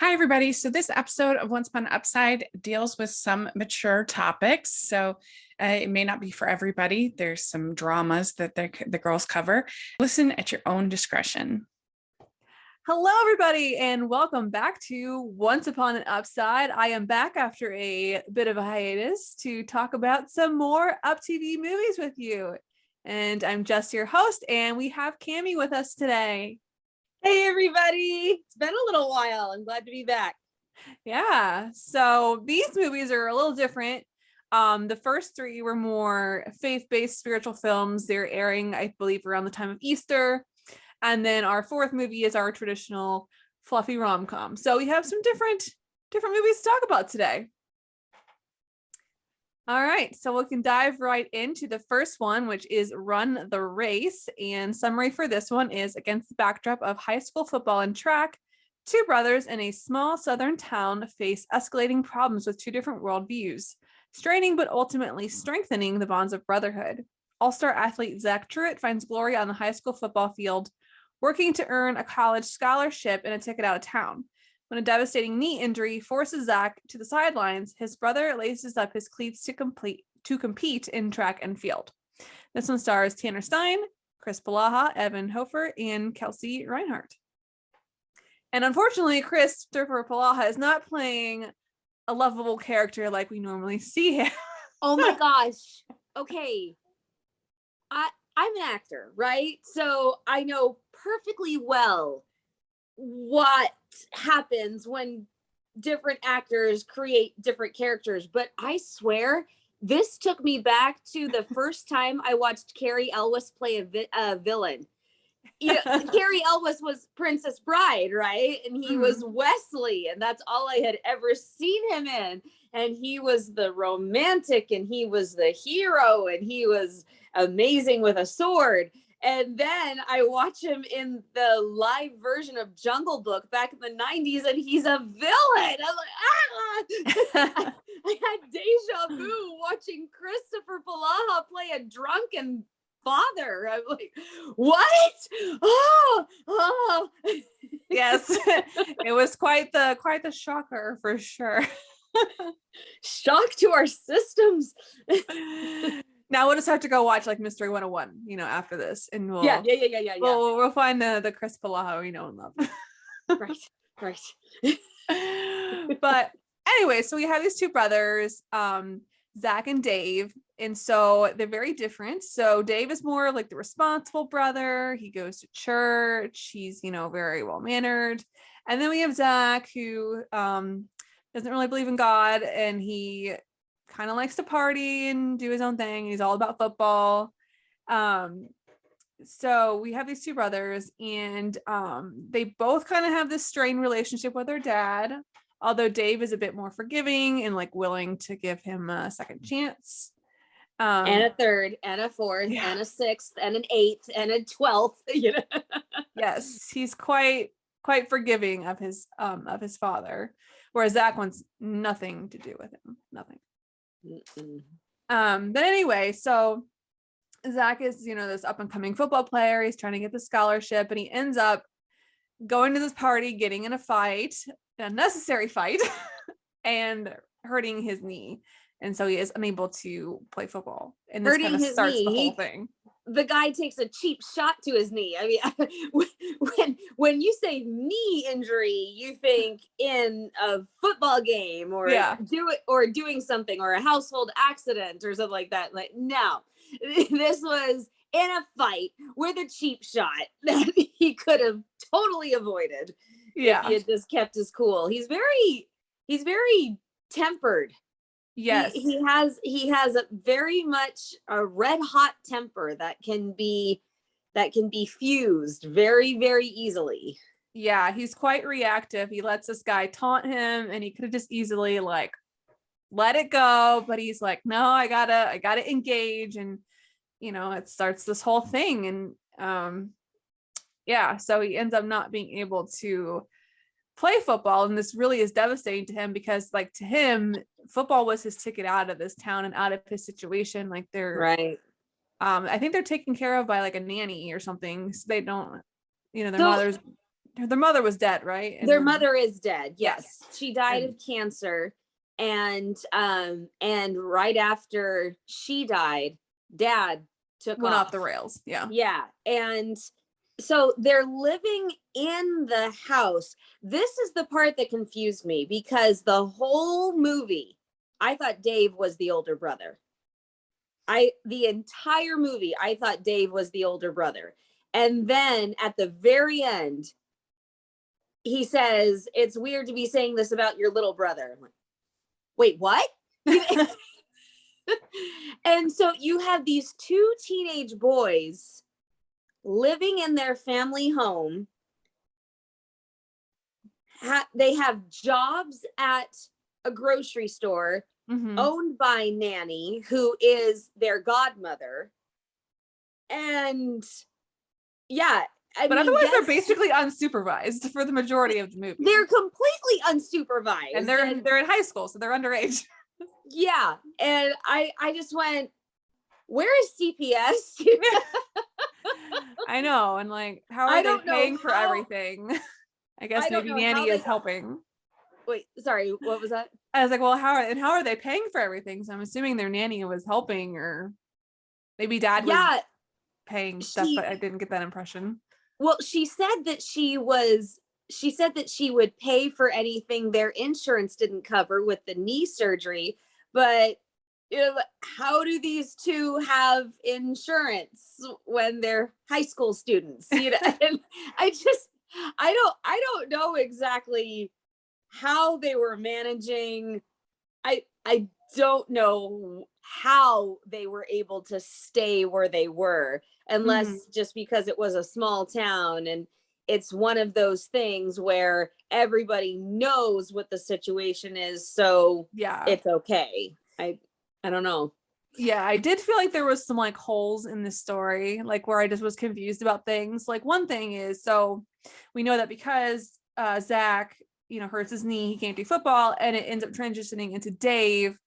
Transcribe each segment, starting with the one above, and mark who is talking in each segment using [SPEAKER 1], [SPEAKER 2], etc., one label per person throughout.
[SPEAKER 1] Hi, everybody. So this episode of Once Upon an Upside deals with some mature topics. So it may not be for everybody. There's some dramas that the girls cover. Listen at your own discretion.
[SPEAKER 2] Hello, everybody, and welcome back to Once Upon an Upside. I am back after a bit of a hiatus to talk about some more Uptv movies with you. And I'm Jess, your host, and we have Cammie with us today.
[SPEAKER 3] Hey, everybody. It's been a little while. I'm glad to be back.
[SPEAKER 2] Yeah, so these movies are a little different. The first three were more faith-based spiritual films. They're airing, I believe, around the time of Easter. And then our fourth movie is our traditional fluffy rom-com. So we have some different movies to talk about today. All right, so we can dive right into the first one, which is Run the Race. And summary for this one is, against the backdrop of high school football and track, two brothers in a small southern town face escalating problems with two different worldviews, straining but ultimately strengthening the bonds of brotherhood. All-star athlete Zach Truitt finds glory on the high school football field, working to earn a college scholarship and a ticket out of town. When a devastating knee injury forces Zach to the sidelines, his brother laces up his cleats to compete in track and field. This one stars Tanner Stein, Chris Palaha, Evan Hofer, and Kelsey Reinhardt. And unfortunately, Christopher Palaha is not playing a lovable character like we normally see him.
[SPEAKER 3] Oh my gosh. Okay. I'm an actor, right? So I know perfectly well what happens when different actors create different characters, but I swear this took me back to the first time I watched Carrie Elwes play a villain. Carrie Elwes was Princess Bride, right? And he was Wesley, and that's all I had ever seen him in. And he was the romantic, and he was the hero, and he was amazing with a sword. And then I watch him in the live version of Jungle Book back in the 90s, and he's a villain. I'm like, I had deja vu watching Christopher Palaha play a drunken father. I'm like, what? Oh.
[SPEAKER 2] Yes, it was quite the shocker for sure.
[SPEAKER 3] Shock to our systems.
[SPEAKER 2] Now we'll just have to go watch like Mystery 101, after this, and we'll we'll find the Chris Palaha we know and love.
[SPEAKER 3] Right.
[SPEAKER 2] But anyway, so we have these two brothers, Zach and Dave, and so they're very different. So Dave is more like the responsible brother. He goes to church. He's very well mannered. And then we have Zach, who doesn't really believe in God, and he kind of likes to party and do his own thing. He's all about football. So we have these two brothers, and they both kind of have this strained relationship with their dad, although Dave is a bit more forgiving and like willing to give him a second chance.
[SPEAKER 3] And a third, and a fourth, and a sixth, and an eighth, and a 12th.
[SPEAKER 2] Yes, he's quite forgiving of his father, whereas Zach wants nothing to do with him. Nothing. But anyway, so Zach is this up and coming football player. He's trying to get the scholarship, and he ends up going to this party, getting in a fight, an unnecessary fight, and hurting his knee, and so he is unable to play football. And this kind of starts the whole thing.
[SPEAKER 3] The guy takes a cheap shot to his knee. I mean, when you say knee injury, you think in a football game or doing something or a household accident or something like that. Like, no, this was in a fight with a cheap shot that he could have totally avoided.
[SPEAKER 2] Yeah,
[SPEAKER 3] if he had just kept his cool. He's very tempered.
[SPEAKER 2] Yes,
[SPEAKER 3] he has a very much a red hot temper that can be fused very, very easily.
[SPEAKER 2] Yeah, he's quite reactive. He lets this guy taunt him, and he could have just easily like let it go, but he's like, no, I gotta engage, and it starts this whole thing, and so he ends up not being able to play football, and this really is devastating to him because like to him football was his ticket out of this town and out of his situation. Like they're
[SPEAKER 3] right.
[SPEAKER 2] I think they're taken care of by like a nanny or something, so they don't their mother's their mother was dead, right? And
[SPEAKER 3] Their
[SPEAKER 2] then-
[SPEAKER 3] mother is dead.
[SPEAKER 2] Yeah.
[SPEAKER 3] Yes. She died
[SPEAKER 2] And-
[SPEAKER 3] of cancer. And right after she died, Dad took
[SPEAKER 2] went
[SPEAKER 3] off
[SPEAKER 2] off the rails. Yeah.
[SPEAKER 3] Yeah. And so they're living in the house. This is the part that confused me because the whole movie, I thought Dave was the older brother. The entire movie, I thought Dave was the older brother. And then at the very end, he says, "It's weird to be saying this about your little brother." I'm like, wait, what? And so you have these two teenage boys living in their family home. They have jobs at a grocery store
[SPEAKER 2] Mhm.
[SPEAKER 3] owned by Nanny, who is their godmother. And yeah, I
[SPEAKER 2] But
[SPEAKER 3] mean,
[SPEAKER 2] otherwise, they're
[SPEAKER 3] yes,
[SPEAKER 2] basically unsupervised for the majority of the movie.
[SPEAKER 3] they're completely unsupervised.
[SPEAKER 2] and they're in high school, so they're underage.
[SPEAKER 3] Yeah. And I just went, where is CPS?
[SPEAKER 2] I know, and like, how
[SPEAKER 3] I
[SPEAKER 2] are they
[SPEAKER 3] don't know
[SPEAKER 2] paying for
[SPEAKER 3] how-
[SPEAKER 2] everything? I guess
[SPEAKER 3] I don't
[SPEAKER 2] maybe
[SPEAKER 3] know how
[SPEAKER 2] Nanny
[SPEAKER 3] they
[SPEAKER 2] is
[SPEAKER 3] got-
[SPEAKER 2] helping.
[SPEAKER 3] Wait, sorry, what was that?
[SPEAKER 2] I was like, well, how are they paying for everything? So I'm assuming their nanny was helping, or maybe Dad was
[SPEAKER 3] Yeah.
[SPEAKER 2] paying stuff,
[SPEAKER 3] she-
[SPEAKER 2] but I didn't get that impression.
[SPEAKER 3] Well, she said that she would pay for anything their insurance didn't cover with the knee surgery, but how do these two have insurance when they're high school students? And I don't know exactly how they were managing. I don't know how they were able to stay where they were, unless just because it was a small town and it's one of those things where everybody knows what the situation is, so
[SPEAKER 2] Yeah.
[SPEAKER 3] it's okay. I don't know.
[SPEAKER 2] Yeah, I did feel like there was some like holes in the story, like where I just was confused about things. Like one thing is, so we know that because Zach, hurts his knee, he can't do football, and it ends up transitioning into Dave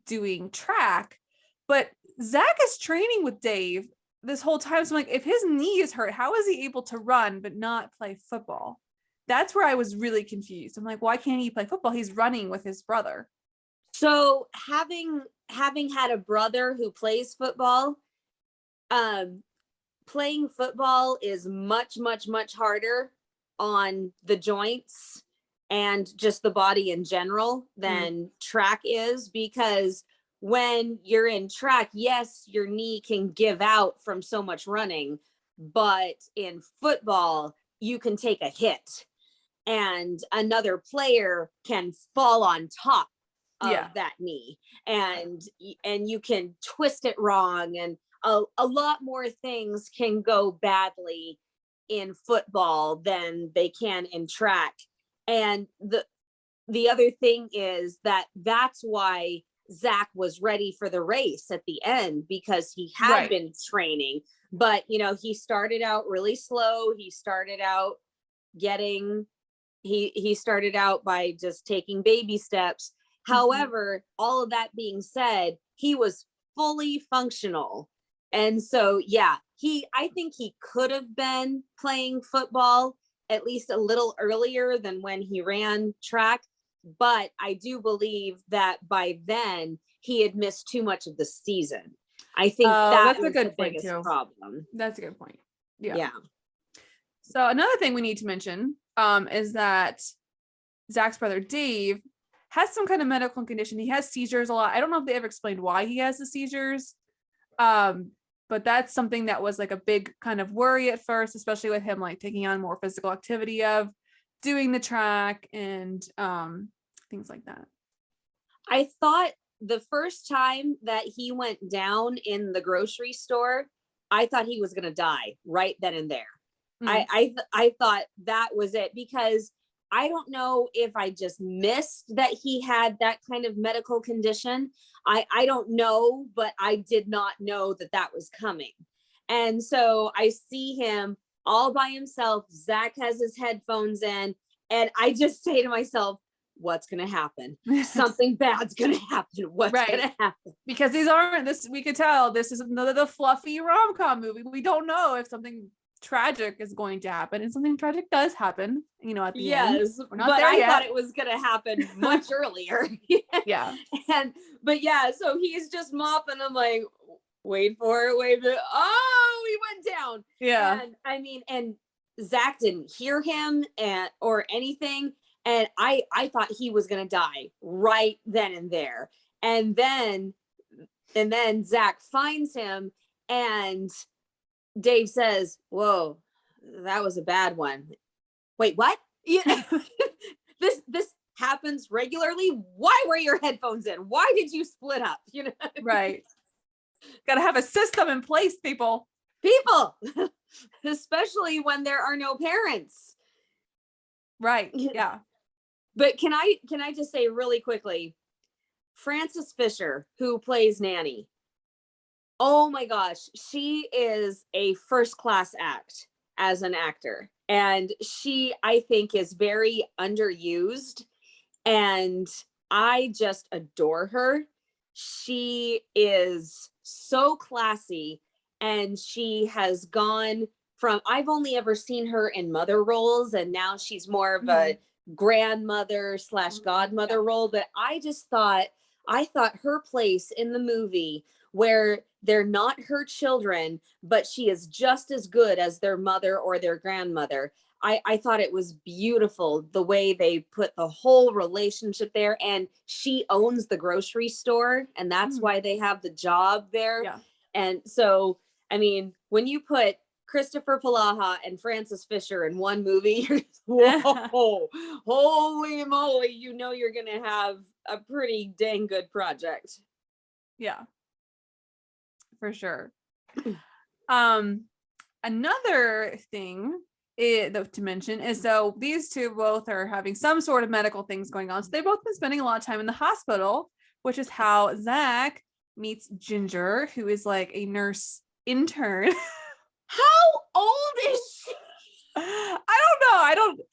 [SPEAKER 2] doing track. But Zach is training with Dave this whole time. So I'm like, if his knee is hurt, how is he able to run but not play football? That's where I was really confused. I'm like, why can't he play football? He's running with his brother.
[SPEAKER 3] So having had a brother who plays football, playing football is much, much, much harder on the joints and just the body in general than track is, because when you're in track, yes, your knee can give out from so much running, but in football, you can take a hit and another player can fall on top of that knee, and you can twist it wrong, and a lot more things can go badly in football than they can in track. And the other thing is that's why Zach was ready for the race at the end, because he had been training, but he started out really slow. He started out he started out by just taking baby steps. However, all of that being said, he was fully functional. And so, yeah, I think he could have been playing football at least a little earlier than when he ran track. But I do believe that by then he had missed too much of the season. I think that was the biggest problem.
[SPEAKER 2] That's a good point.
[SPEAKER 3] Yeah.
[SPEAKER 2] So another thing we need to mention is that Zach's brother Dave has some kind of medical condition. He has seizures a lot. I don't know if they ever explained why he has the seizures. But that's something that was like a big kind of worry at first, especially with him like taking on more physical activity of doing the track and things like that.
[SPEAKER 3] I thought the first time that he went down in the grocery store, I thought he was going to die right then and there. I thought that was it, because I don't know if I just missed that he had that kind of medical condition. I don't know, but I did not know that was coming. And so I see him all by himself. Zach has his headphones in, and I just say to myself, what's going to happen? Something bad's going to happen. What's going to happen?
[SPEAKER 2] Because we could tell this is another fluffy rom-com movie. We don't know if something tragic is going to happen, and something tragic does happen, you know, at the end.
[SPEAKER 3] Yes,
[SPEAKER 2] We're not
[SPEAKER 3] but
[SPEAKER 2] there
[SPEAKER 3] I
[SPEAKER 2] yet.
[SPEAKER 3] thought it was gonna happen much earlier.
[SPEAKER 2] Yeah.
[SPEAKER 3] But yeah, so he's just mopping. I'm like, wait for it, wait for it. Oh, he went down.
[SPEAKER 2] Yeah.
[SPEAKER 3] And I mean, and Zach didn't hear him or anything. And I thought he was gonna die right then and there. And then Zach finds him, and Dave says, "Whoa, that was a bad one." Wait, what? Yeah. this happens regularly. Why were your headphones in? Why did you split up? You know,
[SPEAKER 2] Right. Got to have a system in place, people,
[SPEAKER 3] especially when there are no parents.
[SPEAKER 2] right? Yeah.
[SPEAKER 3] But can I just say really quickly, Frances Fisher, who plays Nanny, oh my gosh, she is a first class act as an actor. And she, I think, is very underused. And I just adore her. She is so classy. And she has gone from, I've only ever seen her in mother roles. And now she's more of a grandmother / godmother role. But I thought her place in the movie, where they're not her children, but she is just as good as their mother or their grandmother. I thought it was beautiful the way they put the whole relationship there. And she owns the grocery store, and that's why they have the job there.
[SPEAKER 2] Yeah.
[SPEAKER 3] And so, I mean, when you put Christopher Palaha and Frances Fisher in one movie, you're just, whoa, holy moly, you know you're going to have a pretty dang good project.
[SPEAKER 2] Yeah. For sure. Another thing to mention is, so these two both are having some sort of medical things going on. So they've both been spending a lot of time in the hospital, which is how Zach meets Ginger, who is like a nurse intern.
[SPEAKER 3] How old is she?
[SPEAKER 2] I don't know.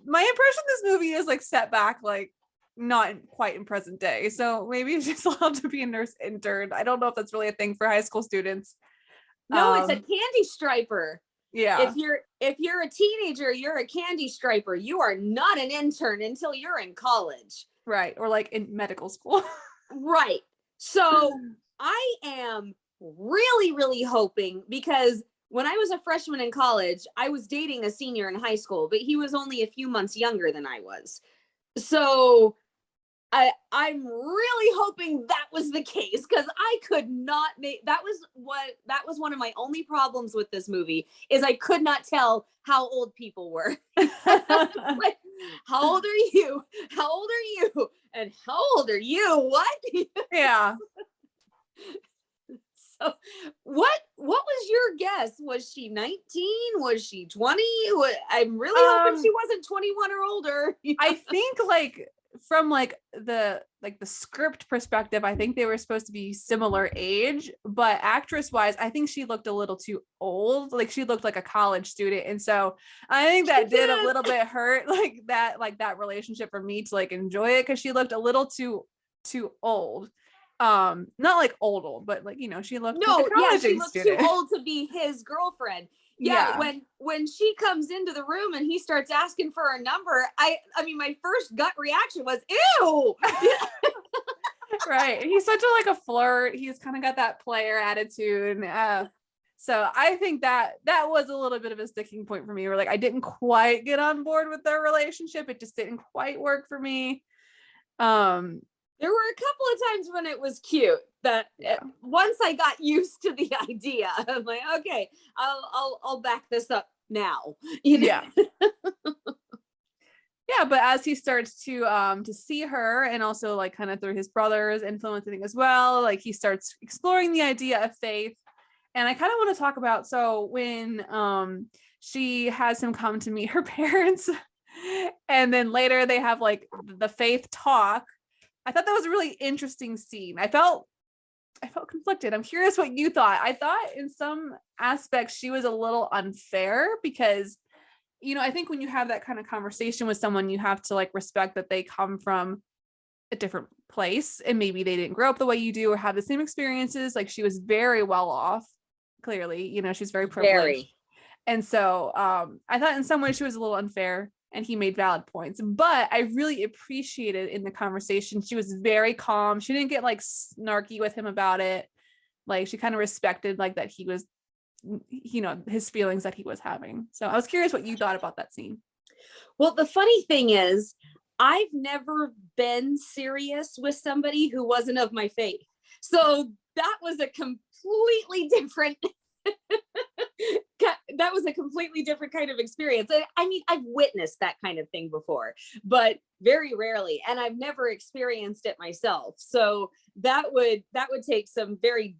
[SPEAKER 2] My impression of this movie is like set back, like not quite in present day. So maybe she's allowed to be a nurse intern. I don't know if that's really a thing for high school students.
[SPEAKER 3] No, it's a candy striper.
[SPEAKER 2] Yeah.
[SPEAKER 3] If you're a teenager, you're a candy striper. You are not an intern until you're in college.
[SPEAKER 2] Right. Or like in medical school.
[SPEAKER 3] Right. So I am really, really hoping, because when I was a freshman in college, I was dating a senior in high school, but he was only a few months younger than I was. So I'm really hoping that was the case, because I could not make, that was one of my only problems with this movie, is I could not tell how old people were. Like, how old are you? How old are you? And how old are you? What?
[SPEAKER 2] Yeah.
[SPEAKER 3] So what was your guess? Was she 19? Was she 20? I'm really hoping she wasn't 21 or older.
[SPEAKER 2] I think like from like the script perspective, I think they were supposed to be similar age, but actress wise, I think she looked a little too old. Like she looked like a college student. And so I think that did a little bit hurt like that relationship for me to like enjoy it, because she looked a little too old. Not like old, but like, you know, she looked like a college
[SPEAKER 3] she looked
[SPEAKER 2] student.
[SPEAKER 3] too old to be his girlfriend. Yeah, when she comes into the room and he starts asking for her number, I mean, my first gut reaction was, ew.
[SPEAKER 2] Right. He's such a flirt. He's kind of got that player attitude. So I think that was a little bit of a sticking point for me, where like I didn't quite get on board with their relationship. It just didn't quite work for me.
[SPEAKER 3] There were a couple of times when it was cute, that once I got used to the idea, I'm like, okay, I'll back this up now. You know?
[SPEAKER 2] Yeah. Yeah, but as he starts to see her, and also like kind of through his brother's influence, I think as well, like he starts exploring the idea of faith. And I kind of want to talk about, so when she has him come to meet her parents, and then later they have like the faith talk. I thought that was a really interesting scene. I felt conflicted. I'm curious what you thought. I thought in some aspects she was a little unfair, because, you know, I think when you have that kind of conversation with someone, you have to like respect that they come from a different place, and maybe they didn't grow up the way you do or have the same experiences. Like she was very well off, clearly, you know, she's very privileged.
[SPEAKER 3] Very.
[SPEAKER 2] And so I thought in some ways she was a little unfair, and he made valid points, but I really appreciated in the conversation, she was very calm. She didn't get like snarky with him about it. Like she kind of respected like that he was, you know, his feelings that he was having. So I was curious what you thought about that scene.
[SPEAKER 3] Well, the funny thing is, I've never been serious with somebody who wasn't of my faith. So that was a completely different kind of experience. I mean, I've witnessed that kind of thing before, but very rarely, and I've never experienced it myself. So that would take some very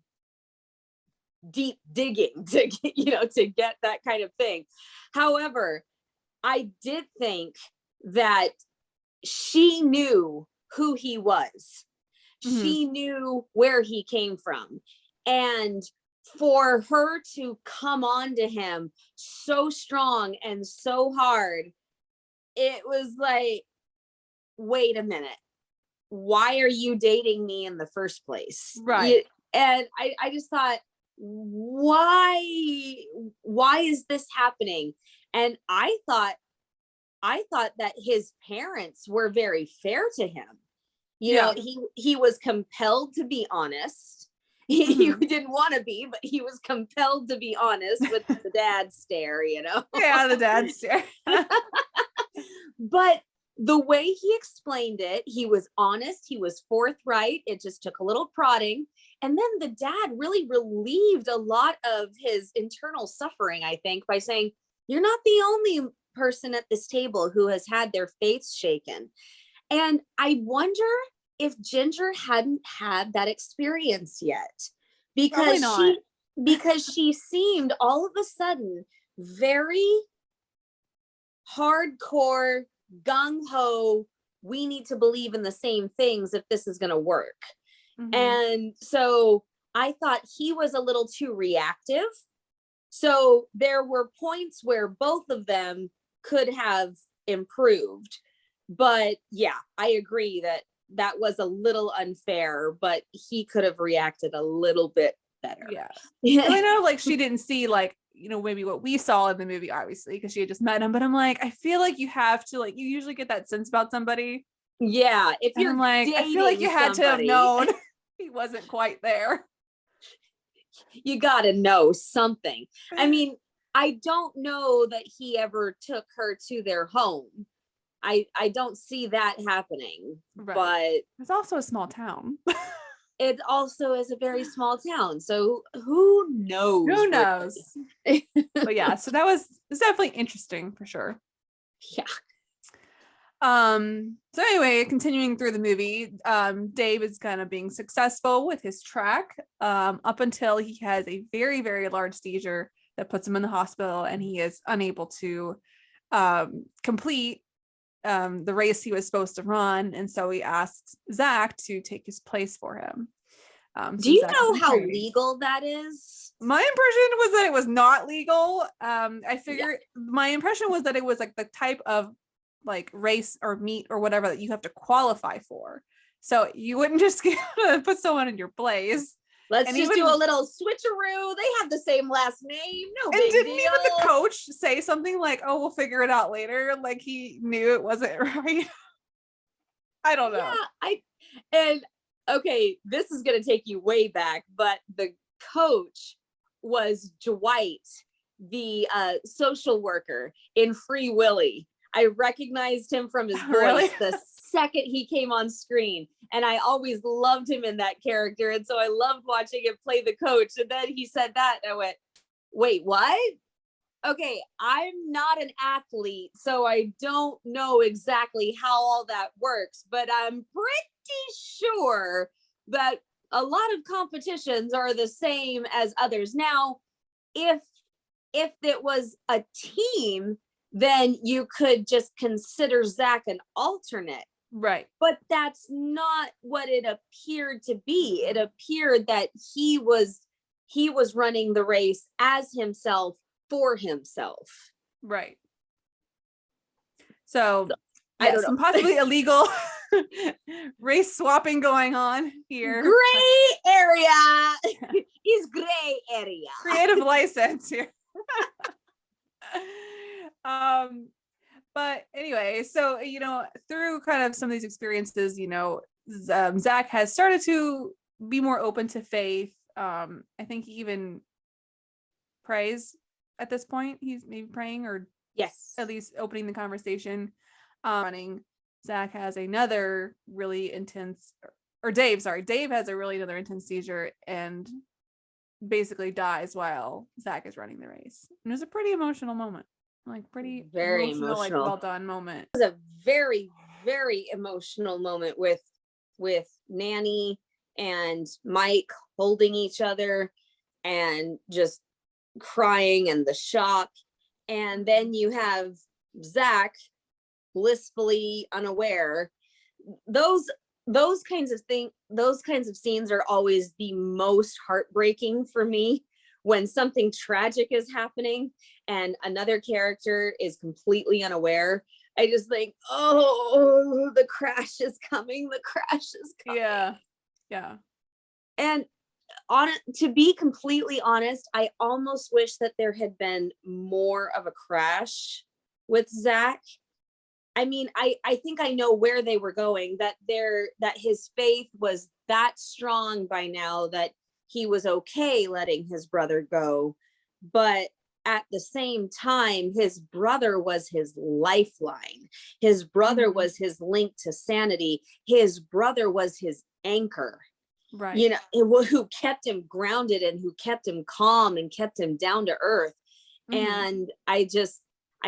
[SPEAKER 3] deep digging to, you know, to get that kind of thing. However, I did think that she knew who he was. Mm-hmm. She knew where he came from. And for her to come on to him so strong and so hard, it was like, wait a minute, why are you dating me in the first place?
[SPEAKER 2] Right.
[SPEAKER 3] And I just thought, why is this happening? And I thought that his parents were very fair to him. You know, he was compelled to be honest. He didn't want to be, but he was compelled to be honest with the dad stare, you know?
[SPEAKER 2] Yeah, the dad stare.
[SPEAKER 3] But the way he explained it, he was honest, he was forthright. It just took a little prodding. And then the dad really relieved a lot of his internal suffering, I think, by saying, you're not the only person at this table who has had their faith shaken. And I wonder if Ginger hadn't had that experience yet, because she seemed all of a sudden very hardcore, gung-ho, we need to believe in the same things if this is going to work. Mm-hmm. And so I thought he was a little too reactive. So there were points where both of them could have improved. But yeah, I agree that was a little unfair, but he could have reacted a little bit better.
[SPEAKER 2] Yeah. I know, like, she didn't see, like, you know, maybe what we saw in the movie, obviously, because she had just met him. But I'm like, I feel like you have to, like, you usually get that sense about somebody.
[SPEAKER 3] Yeah. If you're
[SPEAKER 2] like, I feel like you had to have known he wasn't quite there.
[SPEAKER 3] You got to know something. I mean, I don't know that he ever took her to their home. I don't see that happening, right. But
[SPEAKER 2] it's also a small town.
[SPEAKER 3] It also is a very small town. So who knows?
[SPEAKER 2] Who knows? But yeah, so it's definitely interesting for sure.
[SPEAKER 3] Yeah.
[SPEAKER 2] So anyway, continuing through the movie, Dave is kind of being successful with his track, up until he has a very, very large seizure that puts him in the hospital, and he is unable to complete the race he was supposed to run. And so he asks Zach to take his place for him.
[SPEAKER 3] Do you know how legal that is?
[SPEAKER 2] My impression was that it was not legal. I figured my impression was that it was like the type of like race or meet or whatever that you have to qualify for. So you wouldn't just put someone in your place.
[SPEAKER 3] Let's just do a little switcheroo. They have the same last name. No big deal.
[SPEAKER 2] And didn't even the coach say something like, "Oh, we'll figure it out later"? Like he knew it wasn't right. I don't know.
[SPEAKER 3] Yeah, okay, this is going to take you way back, but the coach was Dwight, the social worker in Free Willy. I recognized him from his voice really? The second he came on screen, and I always loved him in that character, and so I loved watching him play the coach. And then he said that, and I went, wait, what? Okay, I'm not an athlete, so I don't know exactly how all that works, but I'm pretty sure that a lot of competitions are the same as others. Now, if it was a team, then you could just consider Zach an alternate.
[SPEAKER 2] Right.
[SPEAKER 3] But that's not what it appeared to be. It appeared that he was running the race as himself for himself.
[SPEAKER 2] Right. So
[SPEAKER 3] I don't know.
[SPEAKER 2] Some possibly illegal race swapping going on here.
[SPEAKER 3] Gray area. He's gray area.
[SPEAKER 2] Creative license here. But anyway, so, through kind of some of these experiences, Zach has started to be more open to faith. I think he even prays at this point. He's maybe praying, or
[SPEAKER 3] Yes,
[SPEAKER 2] at least opening the conversation. Running. Zach has another really intense, or Dave has a really another intense seizure and basically dies while Zach is running the race. And it was a pretty emotional moment. Like pretty
[SPEAKER 3] very
[SPEAKER 2] emotional, like
[SPEAKER 3] emotional.
[SPEAKER 2] well done moment.
[SPEAKER 3] It was a very, very emotional moment with Nanny and Mike holding each other and just crying and the shock. And then you have Zach blissfully unaware. Those kinds of scenes are always the most heartbreaking for me, when something tragic is happening and another character is completely unaware. I just think, oh, the crash is coming. The crash is coming.
[SPEAKER 2] Yeah. And
[SPEAKER 3] to be completely honest, I almost wish that there had been more of a crash with Zach. I mean, I think I know where they were going, that his faith was that strong by now that he was okay letting his brother go. But at the same time, his brother was his lifeline. His brother was his link to sanity. His brother was his anchor.
[SPEAKER 2] Right.
[SPEAKER 3] Who kept him grounded and who kept him calm and kept him down to earth. And I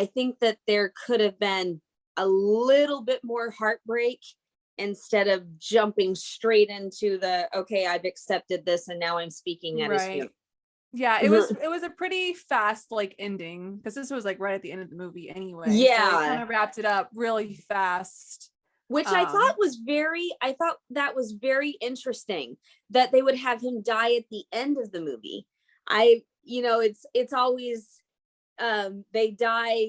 [SPEAKER 3] think that there could have been a little bit more heartbreak instead of jumping straight into the, okay, I've accepted this and now I'm speaking at his funeral.
[SPEAKER 2] Yeah, it was a pretty fast like ending, because this was like right at the end of the movie anyway.
[SPEAKER 3] Yeah.
[SPEAKER 2] So it kind of wrapped it up really fast.
[SPEAKER 3] Which I thought that was very interesting, that they would have him die at the end of the movie. It's always they die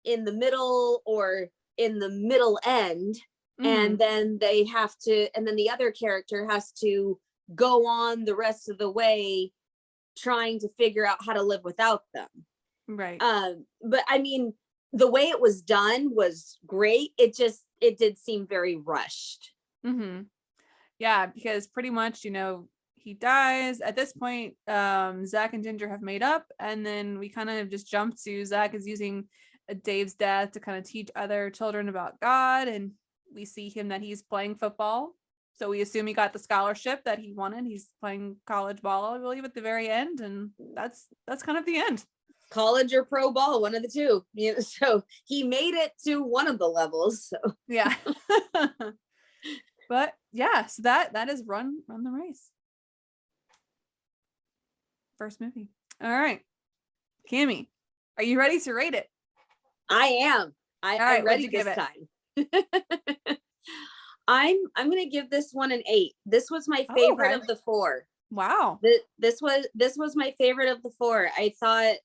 [SPEAKER 3] in the middle or in the middle end, and then the other character has to go on the rest of the way trying to figure out how to live without them.
[SPEAKER 2] Right.
[SPEAKER 3] But I mean, the way it was done was great. It did seem very rushed.
[SPEAKER 2] Yeah, because pretty much, he dies. At this point, Zach and Ginger have made up, and then we kind of just jump to Zach is using Dave's death to kind of teach other children about God, and we see him that he's playing football. So we assume he got the scholarship that he wanted. He's playing college ball, I believe, at the very end, and that's kind of the end.
[SPEAKER 3] College or pro ball, one of the two. So he made it to one of the levels. So
[SPEAKER 2] yeah. But yeah, so that is Run the Race. First movie. All right. Cami, are you ready to rate it?
[SPEAKER 3] I am. I'm ready this time. I'm going to give this one an 8. This was my favorite of the 4.
[SPEAKER 2] Wow.
[SPEAKER 3] This was my favorite of the 4. I thought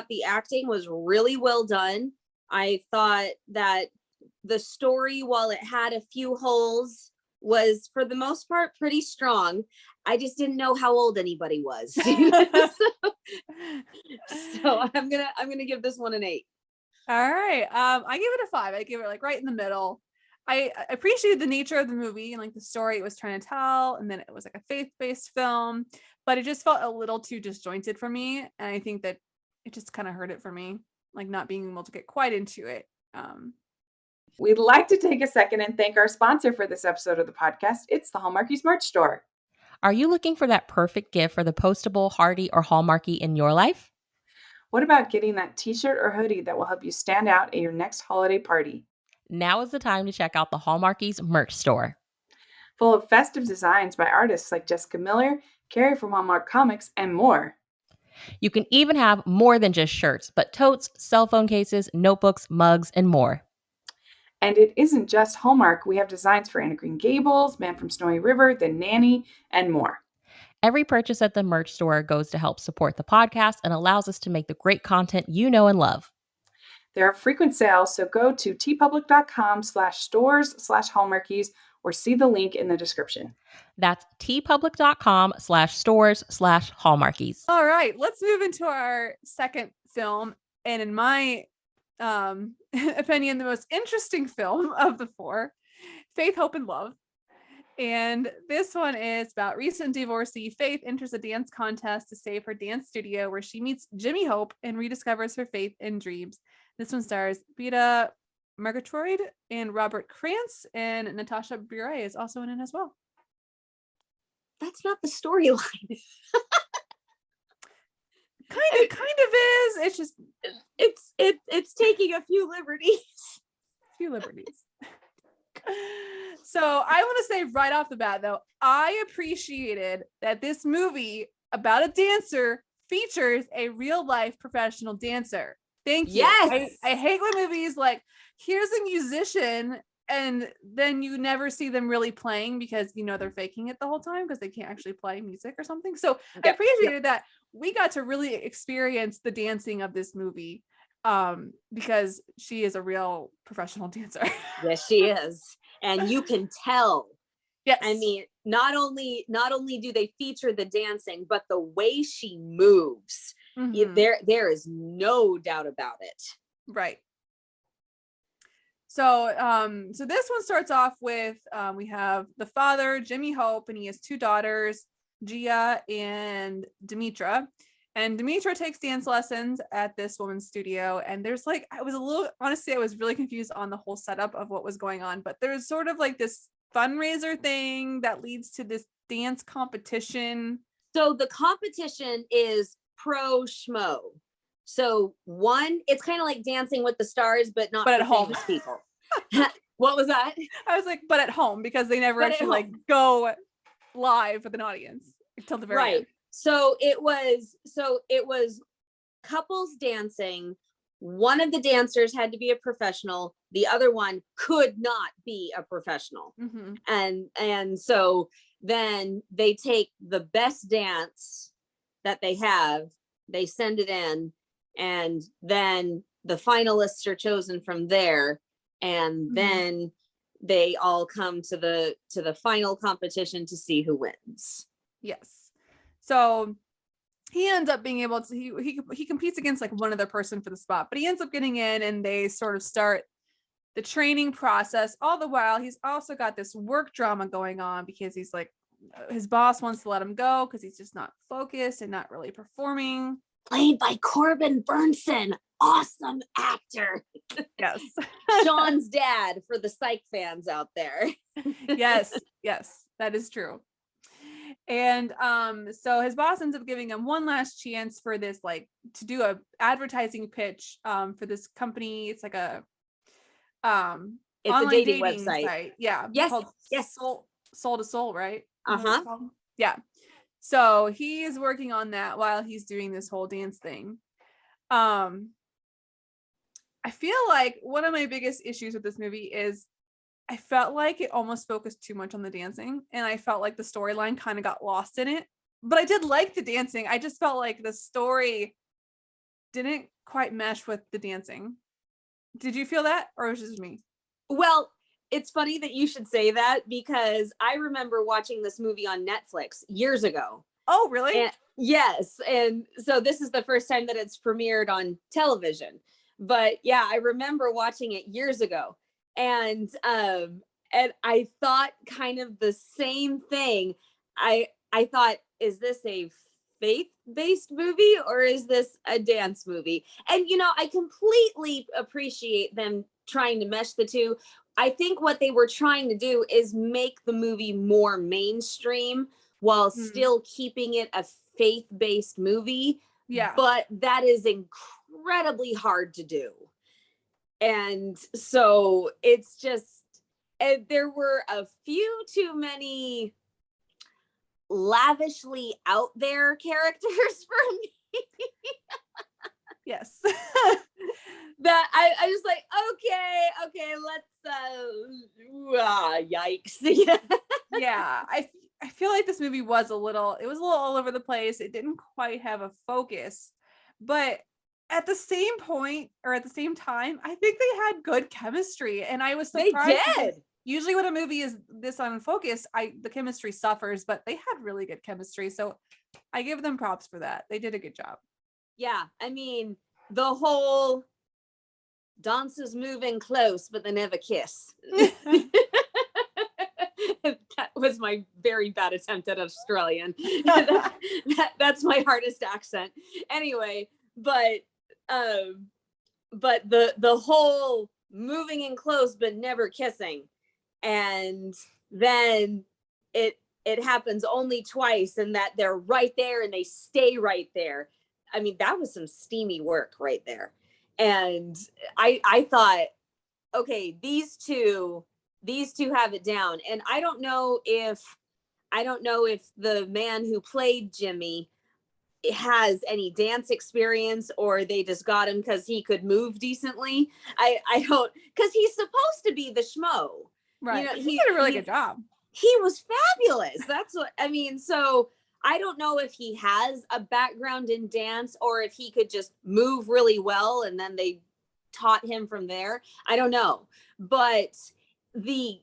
[SPEAKER 3] the acting was really well done. I thought that the story, while it had a few holes, was for the most part pretty strong. I just didn't know how old anybody was. So I'm gonna give this one an 8.
[SPEAKER 2] All right. I give it a 5. I give it like right in the middle. I appreciated the nature of the movie and like the story it was trying to tell, and then it was like a faith-based film, but it just felt a little too disjointed for me, and I think that it just kind of hurt it for me, like not being able to get quite into it.
[SPEAKER 4] We'd like to take a second and thank our sponsor for this episode of the podcast. It's the Hallmarkies merch store.
[SPEAKER 5] Are you looking for that perfect gift for the postable, hardy, or Hallmarky in your life?
[SPEAKER 4] What about getting that t-shirt or hoodie that will help you stand out at your next holiday party?
[SPEAKER 5] Now is the time to check out the Hallmarkies merch store.
[SPEAKER 4] Full of festive designs by artists like Jessica Miller, Carrie from Hallmark Comics, and more.
[SPEAKER 5] You can even have more than just shirts, but totes, cell phone cases, notebooks, mugs, and more.
[SPEAKER 4] And it isn't just Hallmark. We have designs for Anna Green Gables, Man from Snowy River, The Nanny, and more.
[SPEAKER 5] Every purchase at the merch store goes to help support the podcast and allows us to make the great content you know and love.
[SPEAKER 4] There are frequent sales, so go to tpublic.com/stores/Hallmarkies or see the link in the description.
[SPEAKER 5] That's tpublic.com/stores/Hallmarkies.
[SPEAKER 2] All right, let's move into our second film. And in my opinion, the most interesting film of the four, Faith, Hope, and Love. And this one is about recent divorcee Faith enters a dance contest to save her dance studio, where she meets Jimmy Hope and rediscovers her faith and dreams. This one stars Beta Murgatroyd and Robert Krantz, and Natasha Bure is also in it as well.
[SPEAKER 3] That's not the storyline.
[SPEAKER 2] Kind of is. It's just
[SPEAKER 3] it's taking a few liberties.
[SPEAKER 2] So I want to say right off the bat, though, I appreciated that this movie about a dancer features a real life professional dancer. Thank you.
[SPEAKER 3] Yes.
[SPEAKER 2] I hate when movies like, here's a musician and then you never see them really playing because they're faking it the whole time because they can't actually play music or something. So I appreciated that we got to really experience the dancing of this movie because she is a real professional dancer.
[SPEAKER 3] Yes, she is. And you can tell.
[SPEAKER 2] Yes.
[SPEAKER 3] I mean, not only do they feature the dancing, but the way she moves, there is no doubt about it.
[SPEAKER 2] Right. So so this one starts off with we have the father, Jimmy Hope, and he has two daughters, Gia and Demetra. And Demetra takes dance lessons at this woman's studio. And there's I was really confused on the whole setup of what was going on. But there's sort of this fundraiser thing that leads to this dance competition.
[SPEAKER 3] So the competition is pro schmo. So it's kind of like Dancing with the Stars, but not
[SPEAKER 2] at home.
[SPEAKER 3] Famous people. What was that?
[SPEAKER 2] I was like, but at home, because they never actually go live with an audience until the very end.
[SPEAKER 3] So it was couples dancing. One of the dancers had to be a professional. The other one could not be a professional.
[SPEAKER 2] Mm-hmm.
[SPEAKER 3] And so then they take the best dance that they have, they send it in, and then the finalists are chosen from there. And then they all come to the final competition to see who wins.
[SPEAKER 2] Yes. So he ends up being able to, he competes against one other person for the spot, but he ends up getting in, and they sort of start the training process. All the while, he's also got this work drama going on because he's his boss wants to let him go because he's just not focused and not really performing.
[SPEAKER 3] Played by Corbin Burnson. Awesome actor.
[SPEAKER 2] Yes.
[SPEAKER 3] Sean's dad for the Psych fans out there.
[SPEAKER 2] Yes, that is true. And so his boss ends up giving him one last chance for this, to do a advertising pitch for this company. It's a
[SPEAKER 3] it's a dating website.
[SPEAKER 2] Yeah.
[SPEAKER 3] Yes.
[SPEAKER 2] Called
[SPEAKER 3] yes.
[SPEAKER 2] Soul to Soul, right?
[SPEAKER 3] Yeah.
[SPEAKER 2] So he is working on that while he's doing this whole dance thing. I feel like one of my biggest issues with this movie is I felt like it almost focused too much on the dancing, and I felt like the storyline kind of got lost in it. But I did like the dancing. I just felt like the story didn't quite mesh with the dancing. Did you feel that, or was it just me?
[SPEAKER 3] Well, it's funny that you should say that, because I remember watching this movie on Netflix years ago.
[SPEAKER 2] Oh, really?
[SPEAKER 3] Yes. And so this is the first time that it's premiered on television. But yeah, I remember watching it years ago. And I thought kind of the same thing. I thought, is this a faith-based movie or is this a dance movie? And I completely appreciate them trying to mesh the two. I think what they were trying to do is make the movie more mainstream while still keeping it a faith-based movie.
[SPEAKER 2] Yeah.
[SPEAKER 3] But that is incredibly hard to do. And so it's just, there were a few too many lavishly out there characters for me.
[SPEAKER 2] Yes.
[SPEAKER 3] That I was like, okay, let's yikes.
[SPEAKER 2] Yeah. I feel like this movie was a little all over the place. It didn't quite have a focus, but at the same point or at the same time, I think they had good chemistry, and I was
[SPEAKER 3] They
[SPEAKER 2] surprised.
[SPEAKER 3] did.
[SPEAKER 2] Usually when a movie is this unfocused, the chemistry suffers, but they had really good chemistry. So I give them props for that. They did a good job.
[SPEAKER 3] Yeah. I mean, the whole dances moving close, but they never kiss. That was my very bad attempt at Australian. That's my hardest accent. Anyway, but the whole moving in close but never kissing, and then it happens only twice, and that they're right there and they stay right there. I mean, that was some steamy work right there. And I thought, okay, these two have it down. And I don't know if the man who played Jimmy has any dance experience, or they just got him because he could move decently. I don't, because he's supposed to be the schmo.
[SPEAKER 2] Right.
[SPEAKER 3] You know,
[SPEAKER 2] he did a really good job.
[SPEAKER 3] He was fabulous. That's what I mean. So I don't know if he has a background in dance, or if he could just move really well and then they taught him from there. I don't know. But the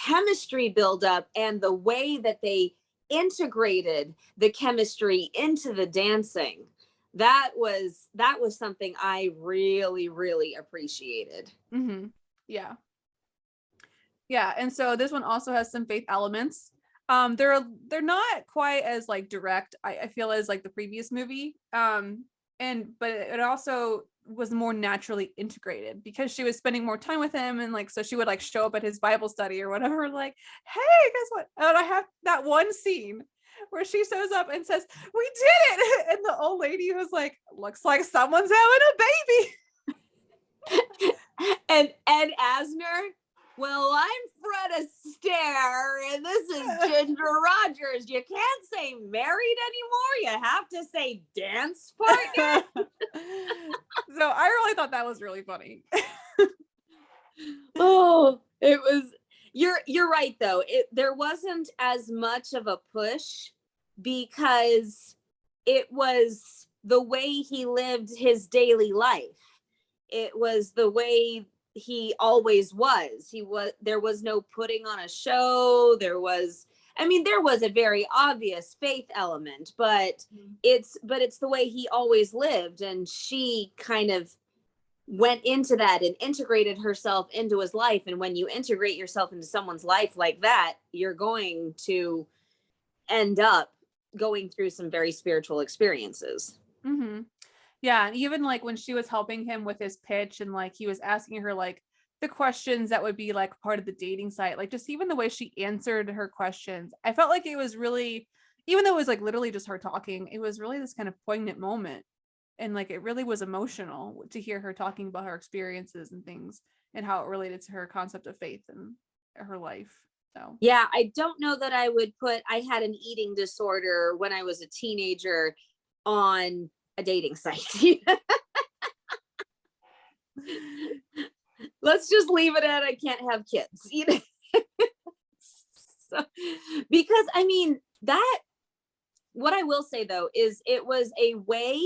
[SPEAKER 3] chemistry buildup and the way that they integrated the chemistry into the dancing, that was something I really, really appreciated.
[SPEAKER 2] Mm-hmm. Yeah. And so this one also has some faith elements. They're not quite as like direct, I feel, as like the previous movie. But it also was more naturally integrated because she was spending more time with him, and like so she would like show up at his Bible study or whatever, like, hey, guess what? And I have that one scene where she shows up and says, we did it, and the old lady was like, looks like someone's having a baby.
[SPEAKER 3] And Ed Asner, well, I'm Fred Astaire, and this is Ginger Rogers. You can't say married anymore. You have to say dance partner.
[SPEAKER 2] So I really thought that was really funny.
[SPEAKER 3] Oh, it was. You're right though. There wasn't as much of a push because it was the way he lived his daily life. It was the way he always was. There was no putting on a show. There was a very obvious faith element, but it's the way he always lived. And she kind of went into that and integrated herself into his life. And when you integrate yourself into someone's life like that, you're going to end up going through some very spiritual experiences.
[SPEAKER 2] Mm-hmm. Yeah, and even like when she was helping him with his pitch, and like he was asking her like the questions that would be like part of the dating site, like just even the way she answered her questions, I felt like it was really, even though it was like literally just her talking, it was really this kind of poignant moment, and like it really was emotional to hear her talking about her experiences and things and how it related to her concept of faith and her life. So
[SPEAKER 3] yeah, I don't know that I would put I had an eating disorder when I was a teenager on a dating site. Let's just leave it at I can't have kids. So, because I mean, that, what I will say though is it was a way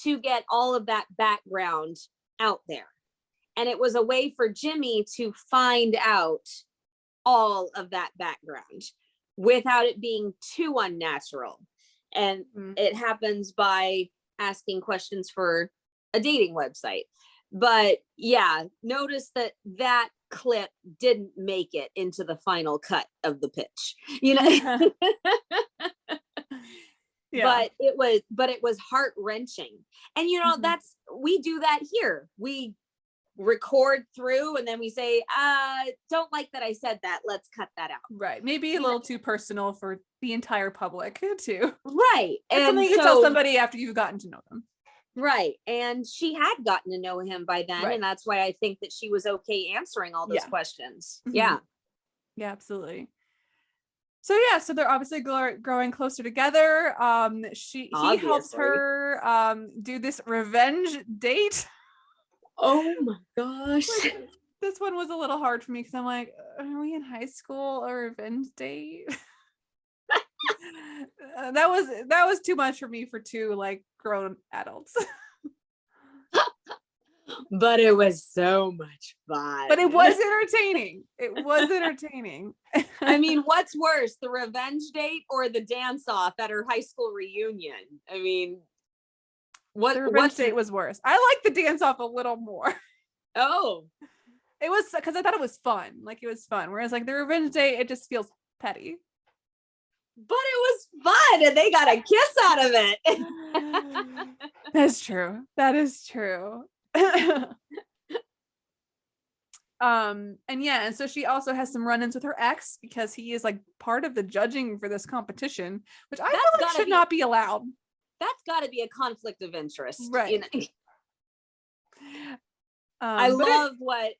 [SPEAKER 3] to get all of that background out there, and it was a way for Jimmy to find out all of that background without it being too unnatural. And it happens by asking questions for a dating website. But yeah, notice that clip didn't make it into the final cut of the pitch, you know. Yeah. But it was heart-wrenching. And you know, we do that here. We record through and then we say, don't like that I said that, let's cut that out.
[SPEAKER 2] Right, maybe a little too personal for the entire public too.
[SPEAKER 3] Right.
[SPEAKER 2] And something you can tell somebody after you've gotten to know them.
[SPEAKER 3] Right. And she had gotten to know him by then, and that's why I think that she was okay answering all those questions. Yeah,
[SPEAKER 2] absolutely. So they're obviously growing closer together. He helps her do this revenge date.
[SPEAKER 3] Oh my gosh.
[SPEAKER 2] Like, this one was a little hard for me because I'm like, are we in high school? A revenge date? That was too much for me for two like grown adults.
[SPEAKER 3] But it was so much fun.
[SPEAKER 2] But it was entertaining. It was entertaining.
[SPEAKER 3] I mean, what's worse, the revenge date or the dance off at her high school reunion? I mean,
[SPEAKER 2] The revenge date was worse. I like the dance off a little more.
[SPEAKER 3] Oh,
[SPEAKER 2] It was because I thought it was fun. Like it was fun. Whereas like the revenge date, it just feels petty.
[SPEAKER 3] but it was fun and they got a kiss out of it.
[SPEAKER 2] That's true. That is true. And so she also has some run-ins with her ex because he is like part of the judging for this competition, which I feel like should not be allowed.
[SPEAKER 3] That's got to be a conflict of interest,
[SPEAKER 2] right?
[SPEAKER 3] You know? I love what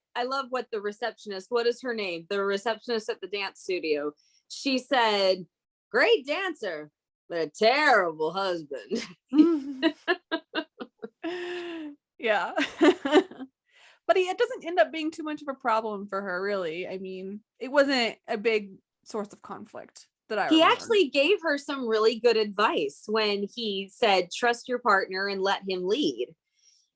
[SPEAKER 3] the receptionist, what is her name? The receptionist at the dance studio. She said, "Great dancer, but a terrible husband."
[SPEAKER 2] Yeah. But it doesn't end up being too much of a problem for her, really. I mean, it wasn't a big source of conflict that I remember.
[SPEAKER 3] He actually gave her some really good advice when he said, "Trust your partner and let him lead."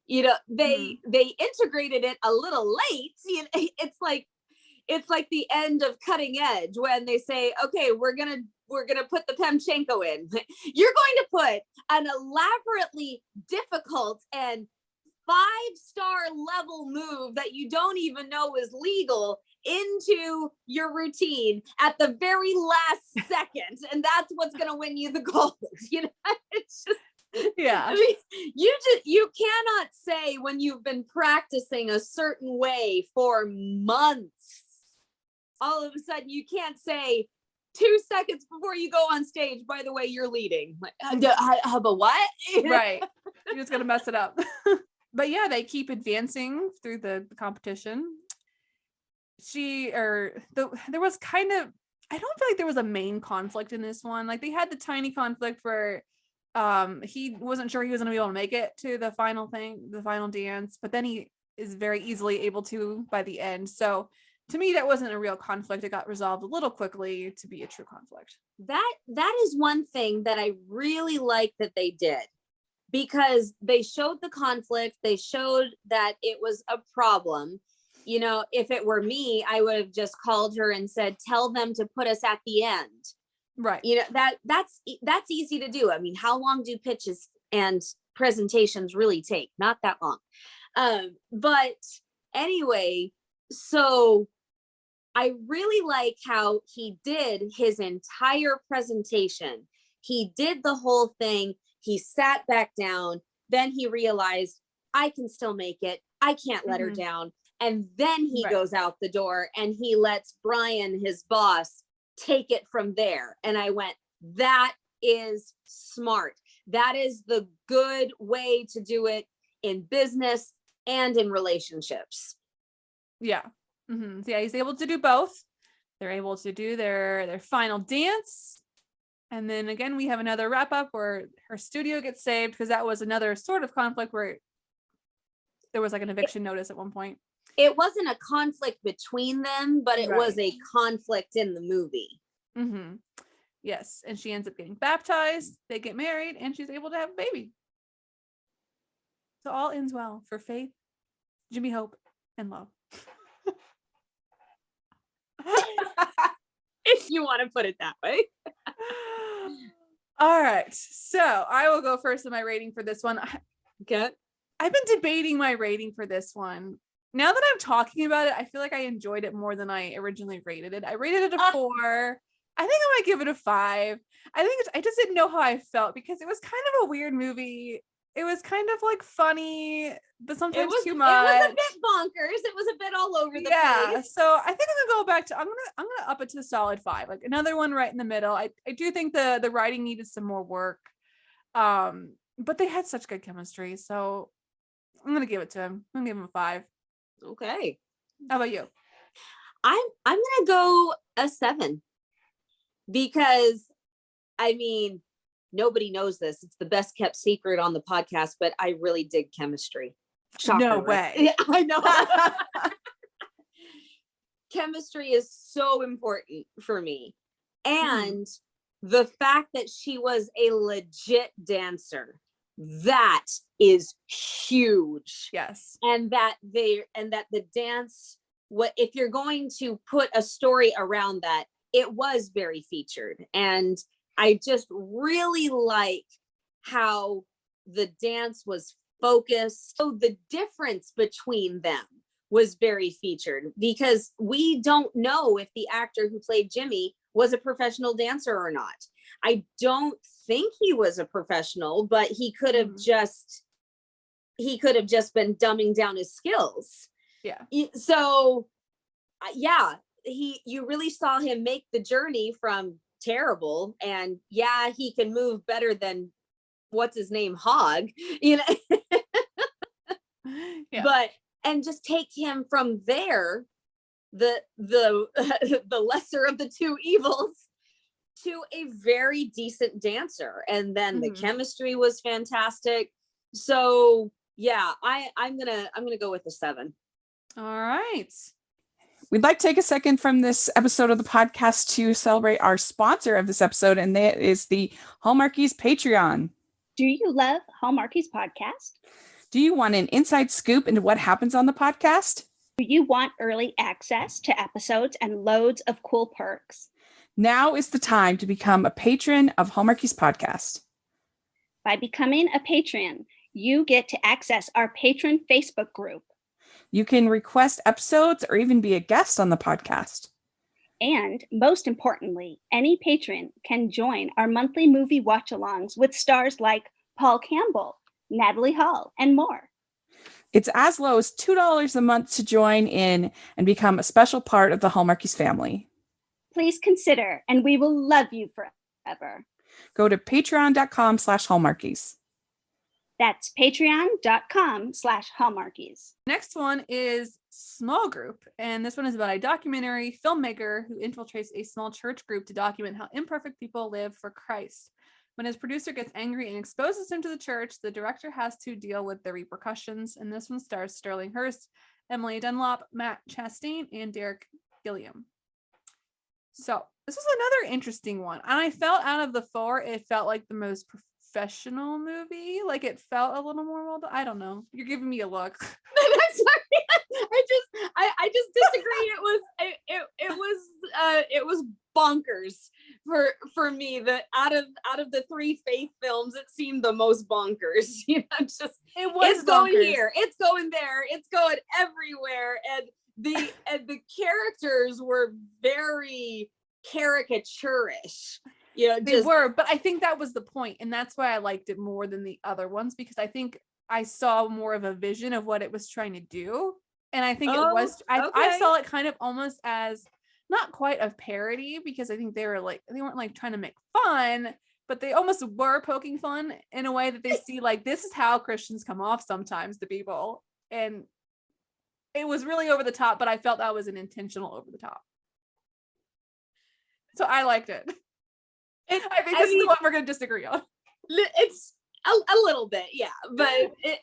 [SPEAKER 3] You know, they integrated it a little late. You know, it's like the end of Cutting Edge when they say, "Okay, we're gonna put the Pemchenko in." You're going to put an elaborately difficult and 5-star level move that you don't even know is legal into your routine at the very last second, and that's what's going to win you the gold. You know, it's just,
[SPEAKER 2] yeah.
[SPEAKER 3] I mean, you cannot say when you've been practicing a certain way for months, all of a sudden you can't say 2 seconds before you go on stage, "By the way, you're leading." Like, but what?
[SPEAKER 2] Right. You're just gonna mess it up. But yeah, they keep advancing through the competition. There was kind of, I don't feel like there was a main conflict in this one. Like they had the tiny conflict where he wasn't sure he was going to be able to make it to the final dance, but then he is very easily able to by the end. So to me, that wasn't a real conflict. It got resolved a little quickly to be a true conflict.
[SPEAKER 3] That is one thing that I really like that they did, because they showed the conflict. They showed that it was a problem. You know, if it were me, I would have just called her and said, "Tell them to put us at the end."
[SPEAKER 2] Right.
[SPEAKER 3] You know, that's easy to do. I mean, how long do pitches and presentations really take? Not that long. But anyway, so I really like how he did his entire presentation. He did the whole thing. He sat back down. Then he realized, I can still make it. I can't let her down. And then he goes out the door and he lets Brian, his boss, take it from there. And I went, that is smart. That is the good way to do it in business and in relationships.
[SPEAKER 2] Yeah. So yeah, he's able to do both. They're able to do their final dance. And then again, we have another wrap up where her studio gets saved, because that was another sort of conflict where there was like an eviction notice at one point.
[SPEAKER 3] It wasn't a conflict between them, but it was a conflict in the movie.
[SPEAKER 2] Yes. And she ends up getting baptized. They get married and she's able to have a baby. So all ends well for Faith, Jimmy Hope, and love.
[SPEAKER 3] If you want to put it that way.
[SPEAKER 2] All right. So I will go first in my rating for this one.
[SPEAKER 3] Okay.
[SPEAKER 2] I've been debating my rating for this one. Now that I'm talking about it, I feel like I enjoyed it more than I originally rated it. I rated it a 4. I think I might give it a 5. I just didn't know how I felt, because it was kind of a weird movie. It was kind of like funny, but sometimes too much.
[SPEAKER 3] It was a bit bonkers. It was a bit all over the place.
[SPEAKER 2] So I think I'm gonna go back to, I'm gonna up it to a solid 5, like another one right in the middle. I do think the writing needed some more work, but they had such good chemistry, so I'm gonna give it to him. I'm gonna give him a 5.
[SPEAKER 3] Okay.
[SPEAKER 2] How about you?
[SPEAKER 3] I'm gonna go a 7, because I mean, nobody knows this. It's the best kept secret on the podcast, but I really dig chemistry. Shocker,
[SPEAKER 2] no
[SPEAKER 3] right?
[SPEAKER 2] way.
[SPEAKER 3] Yeah, I know. Chemistry is so important for me. And the fact that she was a legit dancer, that is huge.
[SPEAKER 2] Yes.
[SPEAKER 3] And that the dance, what if you're going to put a story around that, it was very featured. And I just really like how the dance was focused. So the difference between them was very featured, because we don't know if the actor who played Jimmy was a professional dancer or not. I don't think he was a professional, but he could have just been dumbing down his skills.
[SPEAKER 2] Yeah.
[SPEAKER 3] So yeah, you really saw him make the journey from terrible, and yeah, he can move better than what's his name, Hog, you know.
[SPEAKER 2] Yeah.
[SPEAKER 3] But and just take him from there, the lesser of the two evils, to a very decent dancer. And then the chemistry was fantastic. So yeah, I'm gonna go with a 7.
[SPEAKER 2] All right.
[SPEAKER 1] We'd like to take a second from this episode of the podcast to celebrate our sponsor of this episode, and that is the Hallmarkies Patreon.
[SPEAKER 6] Do you love Hallmarkies podcast?
[SPEAKER 1] Do you want an inside scoop into what happens on the podcast?
[SPEAKER 6] Do you want early access to episodes and loads of cool perks?
[SPEAKER 1] Now is the time to become a patron of Hallmarkies podcast.
[SPEAKER 6] By becoming a patron, you get to access our patron Facebook group.
[SPEAKER 1] You can request episodes or even be a guest on the podcast.
[SPEAKER 6] And most importantly, any patron can join our monthly movie watch-alongs with stars like Paul Campbell, Natalie Hall, and more.
[SPEAKER 1] It's as low as $2 a month to join in and become a special part of the Hallmarkies family.
[SPEAKER 6] Please consider, and we will love you forever.
[SPEAKER 1] Go to patreon.com/Hallmarkies.
[SPEAKER 6] That's patreon.com/Hallmarkies.
[SPEAKER 2] Next one is Small Group. And this one is about a documentary filmmaker who infiltrates a small church group to document how imperfect people live for Christ. When his producer gets angry and exposes him to the church, the director has to deal with the repercussions. And this one stars Sterling Hurst, Emily Dunlop, Matt Chastain, and Derek Gilliam. So this was another interesting one. And I felt out of the 4, it felt like the most professional movie. Like it felt a little more well done. I don't know. You're giving me a look.
[SPEAKER 3] I'm sorry. I just disagree. It was bonkers for me. That out of the 3 faith films, it seemed the most bonkers. You know, it's going here, it's going there, it's going everywhere, and the characters were very caricaturish. You know,
[SPEAKER 2] they were, but I think that was the point, and that's why I liked it more than the other ones, because I think I saw more of a vision of what it was trying to do. And I think I saw it kind of almost as not quite a parody, because I think they weren't like trying to make fun, but they almost were poking fun in a way that they see like, this is how Christians come off sometimes to people. And it was really over the top, but I felt that was an intentional over the top. So I liked it. I think this is the one we're going to disagree on.
[SPEAKER 3] It's a little bit, yeah, but it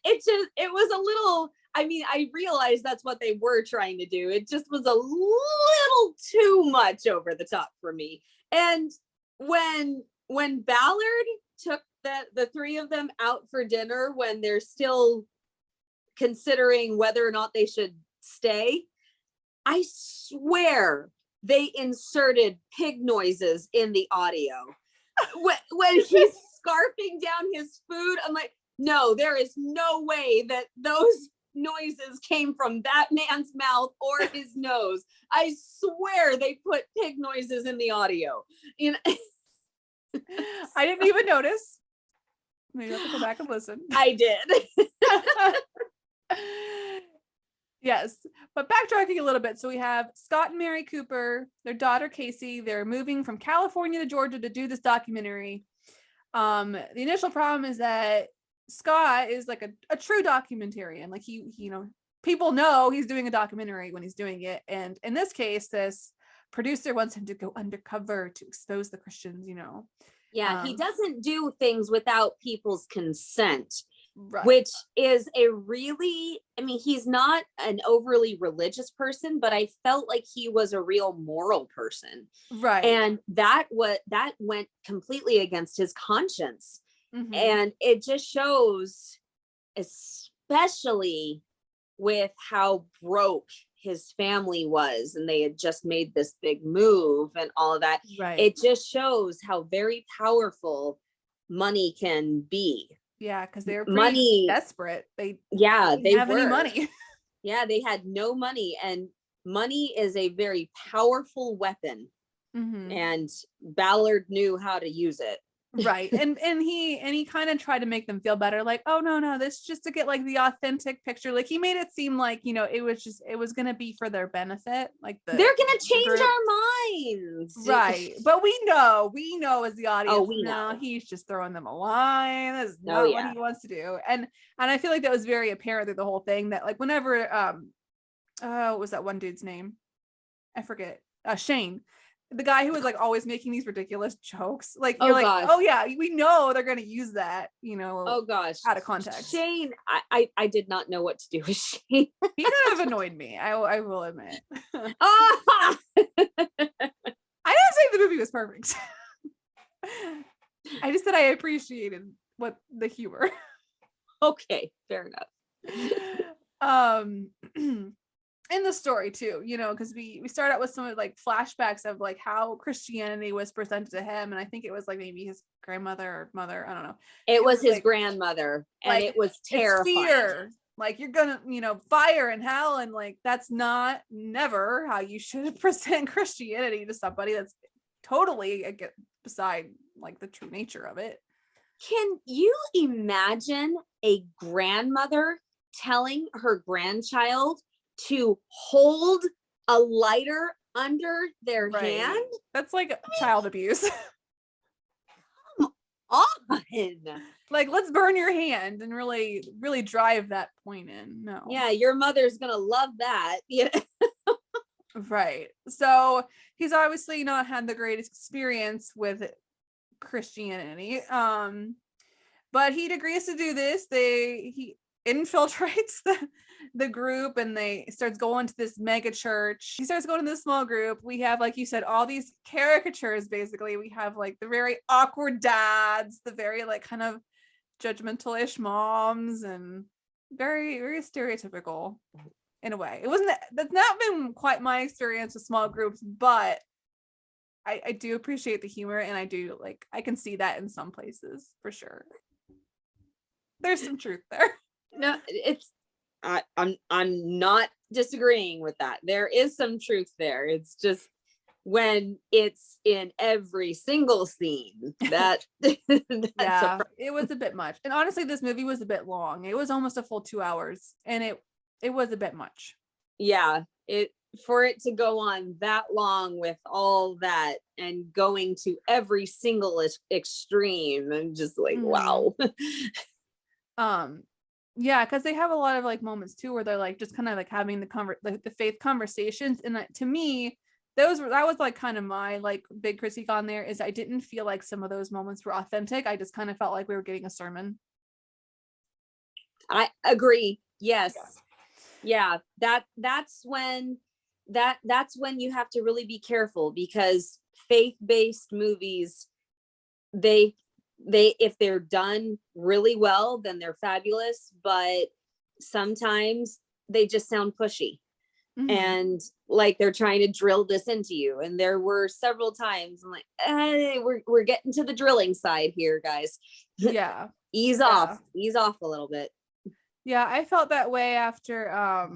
[SPEAKER 3] was a little. I mean, I realized that's what they were trying to do. It just was a little too much over the top for me. And when Ballard took the 3 of them out for dinner, when they're still considering whether or not they should stay, I swear they inserted pig noises in the audio. When he's scarfing down his food, I'm like, no, there is no way that those noises came from that man's mouth or his nose. I swear they put pig noises in the audio. You know?
[SPEAKER 2] I didn't even notice. Maybe I'll have to go back and listen.
[SPEAKER 3] I did.
[SPEAKER 2] Yes, but backtracking a little bit. So we have Scott and Mary Cooper, their daughter Casey. They're moving from California to Georgia to do this documentary. The initial problem is that Scott is like a true documentarian. Like he, you know, people know he's doing a documentary when he's doing it. And in this case, this producer wants him to go undercover to expose the Christians, you know.
[SPEAKER 3] Yeah, he doesn't do things without people's consent.
[SPEAKER 2] Right.
[SPEAKER 3] Which is a really, I mean, he's not an overly religious person, but I felt like he was a real moral person.
[SPEAKER 2] Right.
[SPEAKER 3] And that went completely against his conscience.
[SPEAKER 2] Mhm.
[SPEAKER 3] And it just shows, especially with how broke his family was, and they had just made this big move and all of that.
[SPEAKER 2] Right.
[SPEAKER 3] It just shows how very powerful money can be.
[SPEAKER 2] Yeah, because they were pretty
[SPEAKER 3] Money,
[SPEAKER 2] desperate. They
[SPEAKER 3] yeah,
[SPEAKER 2] didn't
[SPEAKER 3] they
[SPEAKER 2] have
[SPEAKER 3] were.
[SPEAKER 2] any money.
[SPEAKER 3] Yeah, they had no money, and money is a very powerful weapon.
[SPEAKER 2] Mhm.
[SPEAKER 3] And Ballard knew how to use it.
[SPEAKER 2] Right. And he kind of tried to make them feel better, like, oh no, this is just to get like the authentic picture. Like he made it seem like, you know, it was gonna be for their benefit. Like
[SPEAKER 3] They're gonna change
[SPEAKER 2] group.
[SPEAKER 3] our minds.
[SPEAKER 2] Right. But we know as the audience,
[SPEAKER 3] we
[SPEAKER 2] no,
[SPEAKER 3] know.
[SPEAKER 2] he's just throwing them a line. That's
[SPEAKER 3] Oh,
[SPEAKER 2] not
[SPEAKER 3] yeah.
[SPEAKER 2] what he wants to do. And I feel like that was very apparent through the whole thing, that like whenever what was that one dude's name? I forget. Shane. The guy who was like always making these ridiculous jokes. Like you're
[SPEAKER 3] gosh.
[SPEAKER 2] oh yeah, we know they're gonna use that, you know,
[SPEAKER 3] Oh gosh.
[SPEAKER 2] out of context.
[SPEAKER 3] Shane, I did not know what to do with Shane.
[SPEAKER 2] He kind of annoyed me. I will admit.
[SPEAKER 3] Ah!
[SPEAKER 2] I didn't say the movie was perfect. I just said I appreciated what the humor.
[SPEAKER 3] Okay, fair enough.
[SPEAKER 2] In the story too, you know, because we start out with some like flashbacks of like how Christianity was presented to him, and I think it was like maybe his grandmother or mother, I don't know.
[SPEAKER 3] It was his
[SPEAKER 2] like,
[SPEAKER 3] grandmother, and
[SPEAKER 2] like,
[SPEAKER 3] it was terrifying.
[SPEAKER 2] It's fear. Like you're gonna, you know, fire and hell, and like that's never how you should present Christianity to somebody. That's totally beside like the true nature of it.
[SPEAKER 3] Can you imagine a grandmother telling her grandchild to hold a lighter under their hand?
[SPEAKER 2] That's like child abuse.
[SPEAKER 3] Come on.
[SPEAKER 2] Like, let's burn your hand and really drive that point in. No.
[SPEAKER 3] Yeah, your mother's gonna love that. Yeah.
[SPEAKER 2] Right. So he's obviously not had the greatest experience with Christianity. But he agrees to do this. He infiltrates the group, and they starts going to this mega church. He starts going to this small group. We have, like you said, all these caricatures. Basically, we have like the very awkward dads, the very like kind of judgmental-ish moms, and very, very stereotypical in a way. That's not been quite my experience with small groups, but I do appreciate the humor, and I can see that in some places for sure. There's some truth there.
[SPEAKER 3] No, I'm not disagreeing with that. There is some truth there. It's just when it's in every single scene that
[SPEAKER 2] yeah, it was a bit much. And honestly, this movie was a bit long. It was almost a full 2 hours, and it was a bit much.
[SPEAKER 3] Yeah, for it to go on that long with all that and going to every single extreme, I'm just like, wow.
[SPEAKER 2] Yeah, because they have a lot of like moments too where they're like just kind of like having the faith conversations, and to me that was like kind of my like big critique on there, is I didn't feel like some of those moments were authentic. I just kind of felt like we were getting a sermon.
[SPEAKER 3] I agree. Yes. Yeah, that's when you have to really be careful, because faith-based movies, they if they're done really well, then they're fabulous, but sometimes they just sound pushy. Mm-hmm. And like they're trying to drill this into you. And there were several times I'm like, hey, we're getting to the drilling side here, guys.
[SPEAKER 2] Yeah.
[SPEAKER 3] Ease off a little bit.
[SPEAKER 2] Yeah, I felt that way after I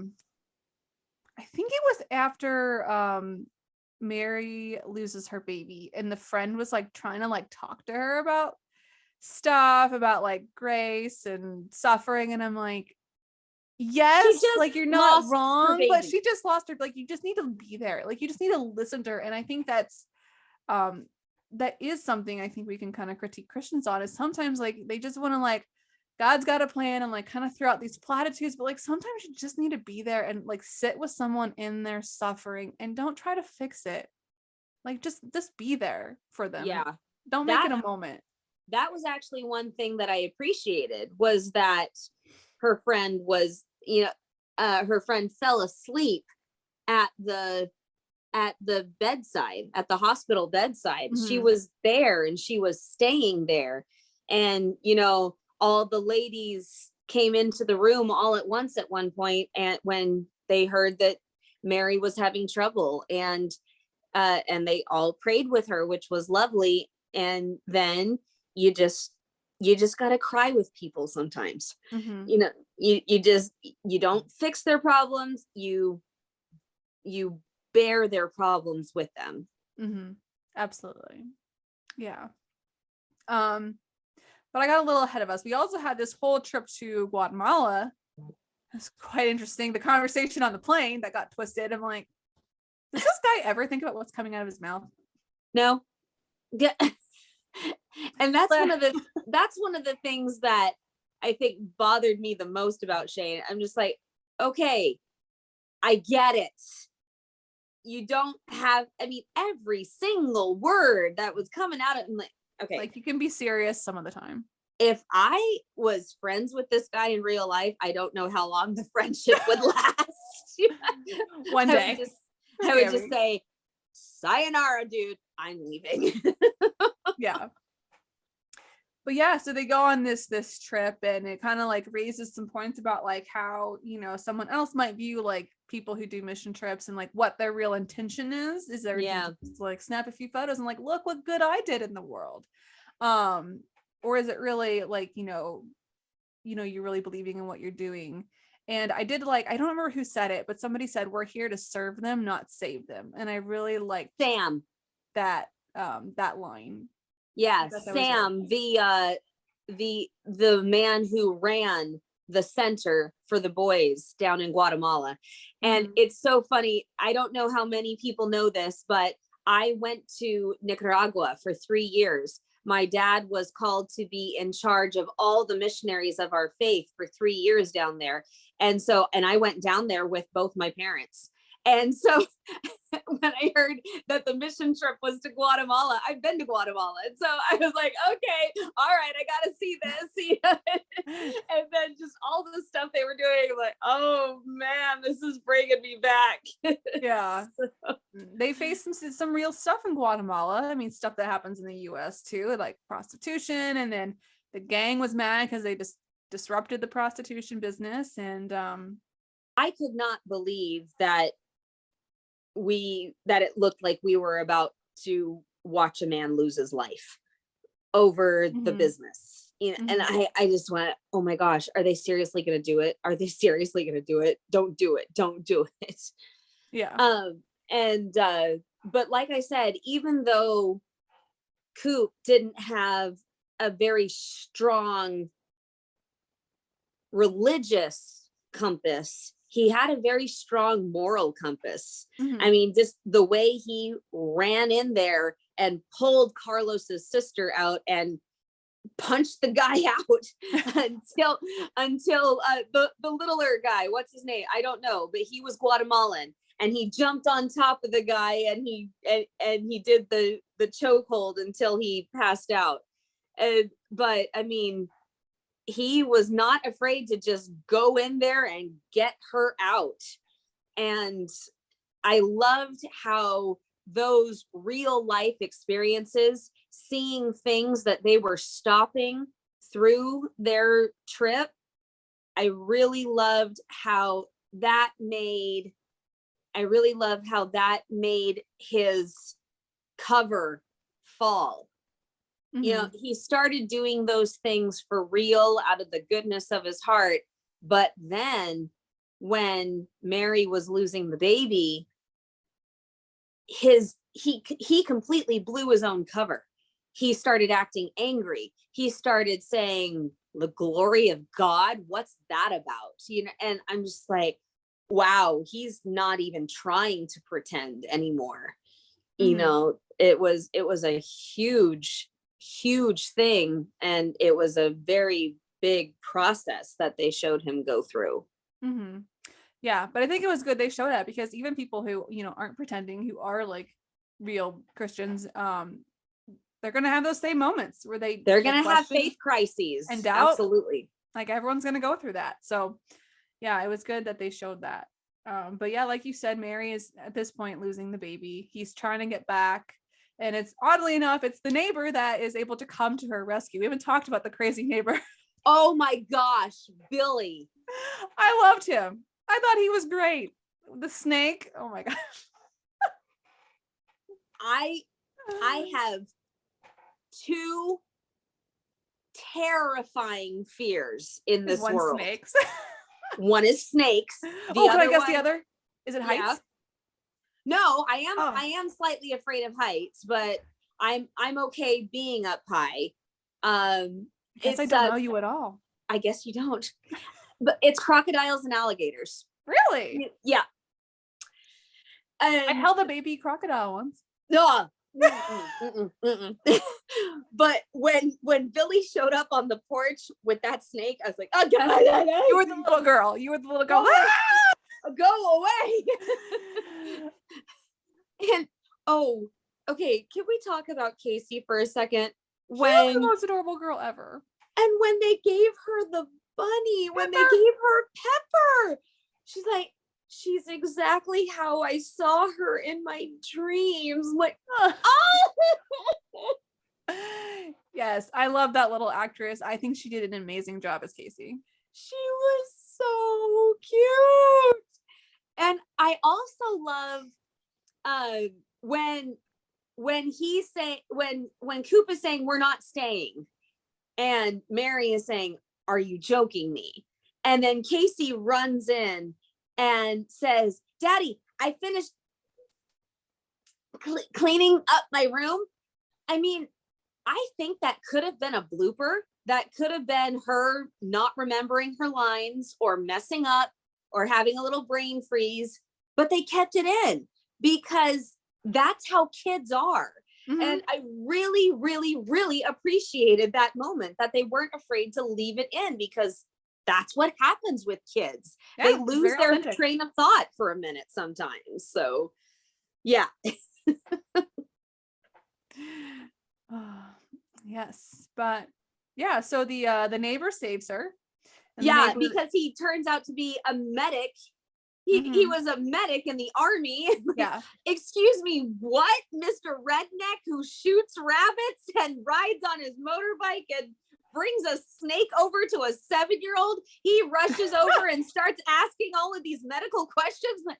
[SPEAKER 2] think it was after Mary loses her baby, and the friend was like trying to like talk to her about stuff about like grace and suffering, and I'm like, yes, like you're not wrong, but she just lost her. Like you just need to be there. Like you just need to listen to her. And I think that's that is something I think we can kind of critique Christians on, is sometimes like they just want to like, God's got a plan, and like kind of throw out these platitudes, but like sometimes you just need to be there and like sit with someone in their suffering and don't try to fix it. Like just be there for them.
[SPEAKER 3] Yeah.
[SPEAKER 2] Don't make it a moment.
[SPEAKER 3] That was actually one thing that I appreciated, was that her friend was, her friend fell asleep at the bedside, at the hospital bedside. Mm-hmm. She was there and she was staying there. And, you know, all the ladies came into the room all at once at one point, and when they heard that Mary was having trouble, and they all prayed with her, which was lovely. And then you just got to cry with people sometimes. You know, you don't fix their problems, you bear their problems with them.
[SPEAKER 2] Absolutely. Yeah. But I got a little ahead of us. We also had this whole trip to Guatemala. It's quite interesting. The conversation on the plane that got twisted. I'm like, does this guy ever think about what's coming out of his mouth?
[SPEAKER 3] No. Yeah. And that's one of the things that I think bothered me the most about Shane. I'm just like, okay, I get it. You don't have, I mean, every single word that was coming out of him, like, okay.
[SPEAKER 2] Like, you can be serious some of the time.
[SPEAKER 3] If I was friends with this guy in real life, I don't know how long the friendship would last.
[SPEAKER 2] One day.
[SPEAKER 3] I would just say, sayonara, dude, I'm leaving.
[SPEAKER 2] Yeah. But yeah, so they go on this trip, and it kind of like raises some points about like how, you know, someone else might view like people who do mission trips and like what their real intention is. Is there just to, like, snap a few photos and like, look what good I did in the world, or is it really like, you know, you're really believing in what you're doing? And I did like, I don't remember who said it, but somebody said, we're here to serve them, not save them. And I really liked
[SPEAKER 3] Sam,
[SPEAKER 2] that line.
[SPEAKER 3] Yeah, Sam, the man who ran the center for the boys down in Guatemala. And it's so funny. I don't know how many people know this, but I went to Nicaragua for 3 years. My dad was called to be in charge of all the missionaries of our faith for 3 years down there. And I went down there with both my parents. And so when I heard that the mission trip was to Guatemala, I've been to Guatemala. And so I was like, okay, all right, I got to see this. And then just all the stuff they were doing, like, oh man, this is bringing me back.
[SPEAKER 2] Yeah. They face some real stuff in Guatemala. I mean, stuff that happens in the US too, like prostitution. And then the gang was mad because they just disrupted the prostitution business. And
[SPEAKER 3] I could not believe that it looked like we were about to watch a man lose his life over the business. You know, and I just went, oh my gosh, are they seriously going to do it? Are they seriously going to do it? Don't do it. Don't do it.
[SPEAKER 2] Yeah.
[SPEAKER 3] But like I said, even though Coop didn't have a very strong religious compass, he had a very strong moral compass. I mean, just the way he ran in there and pulled Carlos's sister out and punched the guy out until the littler guy, what's his name? I don't know, but he was Guatemalan, and he jumped on top of the guy, and he did the chokehold until he passed out. But I mean, he was not afraid to just go in there and get her out. And I loved how those real life experiences, seeing things that they were stopping through their trip, I really loved how that made his cover fall. You know, he started doing those things for real out of the goodness of his heart. But then when Mary was losing the baby, he completely blew his own cover. He started acting angry. He started saying, the glory of God, what's that about? You know, and I'm just like, wow, he's not even trying to pretend anymore. You know, it was a huge thing, and it was a very big process that they showed him go through.
[SPEAKER 2] Yeah, but I think it was good they showed that, because even people who, you know, aren't pretending, who are like real Christians, they're gonna have those same moments where they're gonna
[SPEAKER 3] have faith crises
[SPEAKER 2] and doubt.
[SPEAKER 3] Absolutely.
[SPEAKER 2] Like, everyone's gonna go through that. So yeah, it was good that they showed that. But yeah, like you said, Mary is at this point losing the baby. He's trying to get back. And it's oddly enough, it's the neighbor that is able to come to her rescue. We haven't talked about the crazy neighbor.
[SPEAKER 3] Oh my gosh, Billy.
[SPEAKER 2] I loved him. I thought he was great. The snake. Oh my gosh.
[SPEAKER 3] I have two terrifying fears in this
[SPEAKER 2] One
[SPEAKER 3] world.
[SPEAKER 2] snakes.
[SPEAKER 3] One is snakes.
[SPEAKER 2] Can I guess the other? Is it heights?
[SPEAKER 3] Yeah. No, I
[SPEAKER 2] Oh.
[SPEAKER 3] am slightly afraid of heights, but I'm okay being up high.
[SPEAKER 2] I guess I don't know you at all.
[SPEAKER 3] I guess you don't. But it's crocodiles and alligators.
[SPEAKER 2] Really?
[SPEAKER 3] Yeah.
[SPEAKER 2] I held a baby crocodile once.
[SPEAKER 3] No. But when Billy showed up on the porch with that snake, I was like, oh god,
[SPEAKER 2] You were the little girl. You were the little girl.
[SPEAKER 3] go away. And okay, can we talk about Casey for a second?
[SPEAKER 2] She was the most adorable girl ever.
[SPEAKER 3] And when they gave her the bunny, when they gave her Pepper, she's like, she's exactly how I saw her in my dreams. Like, oh.
[SPEAKER 2] Yes, I love that little actress. I think she did an amazing job as Casey.
[SPEAKER 3] She was so cute. And I also love when Coop is saying we're not staying, and Mary is saying, are you joking me? And then Casey runs in and says, Daddy, I finished cleaning up my room. I mean, I think that could have been a blooper. That could have been her not remembering her lines or messing up or having a little brain freeze, but they kept it in because that's how kids are. Mm-hmm. And I really, really, really appreciated that moment, that they weren't afraid to leave it in, because that's what happens with kids. Yeah, they lose their authentic train of thought for a minute sometimes. So yeah.
[SPEAKER 2] Yes, but yeah, so the neighbor saves her.
[SPEAKER 3] Yeah, because he turns out to be a medic. He was a medic in the army.
[SPEAKER 2] Yeah.
[SPEAKER 3] Excuse me, what? Mr. Redneck who shoots rabbits and rides on his motorbike and brings a snake over to a 7-year-old. He rushes over and starts asking all of these medical questions. Like,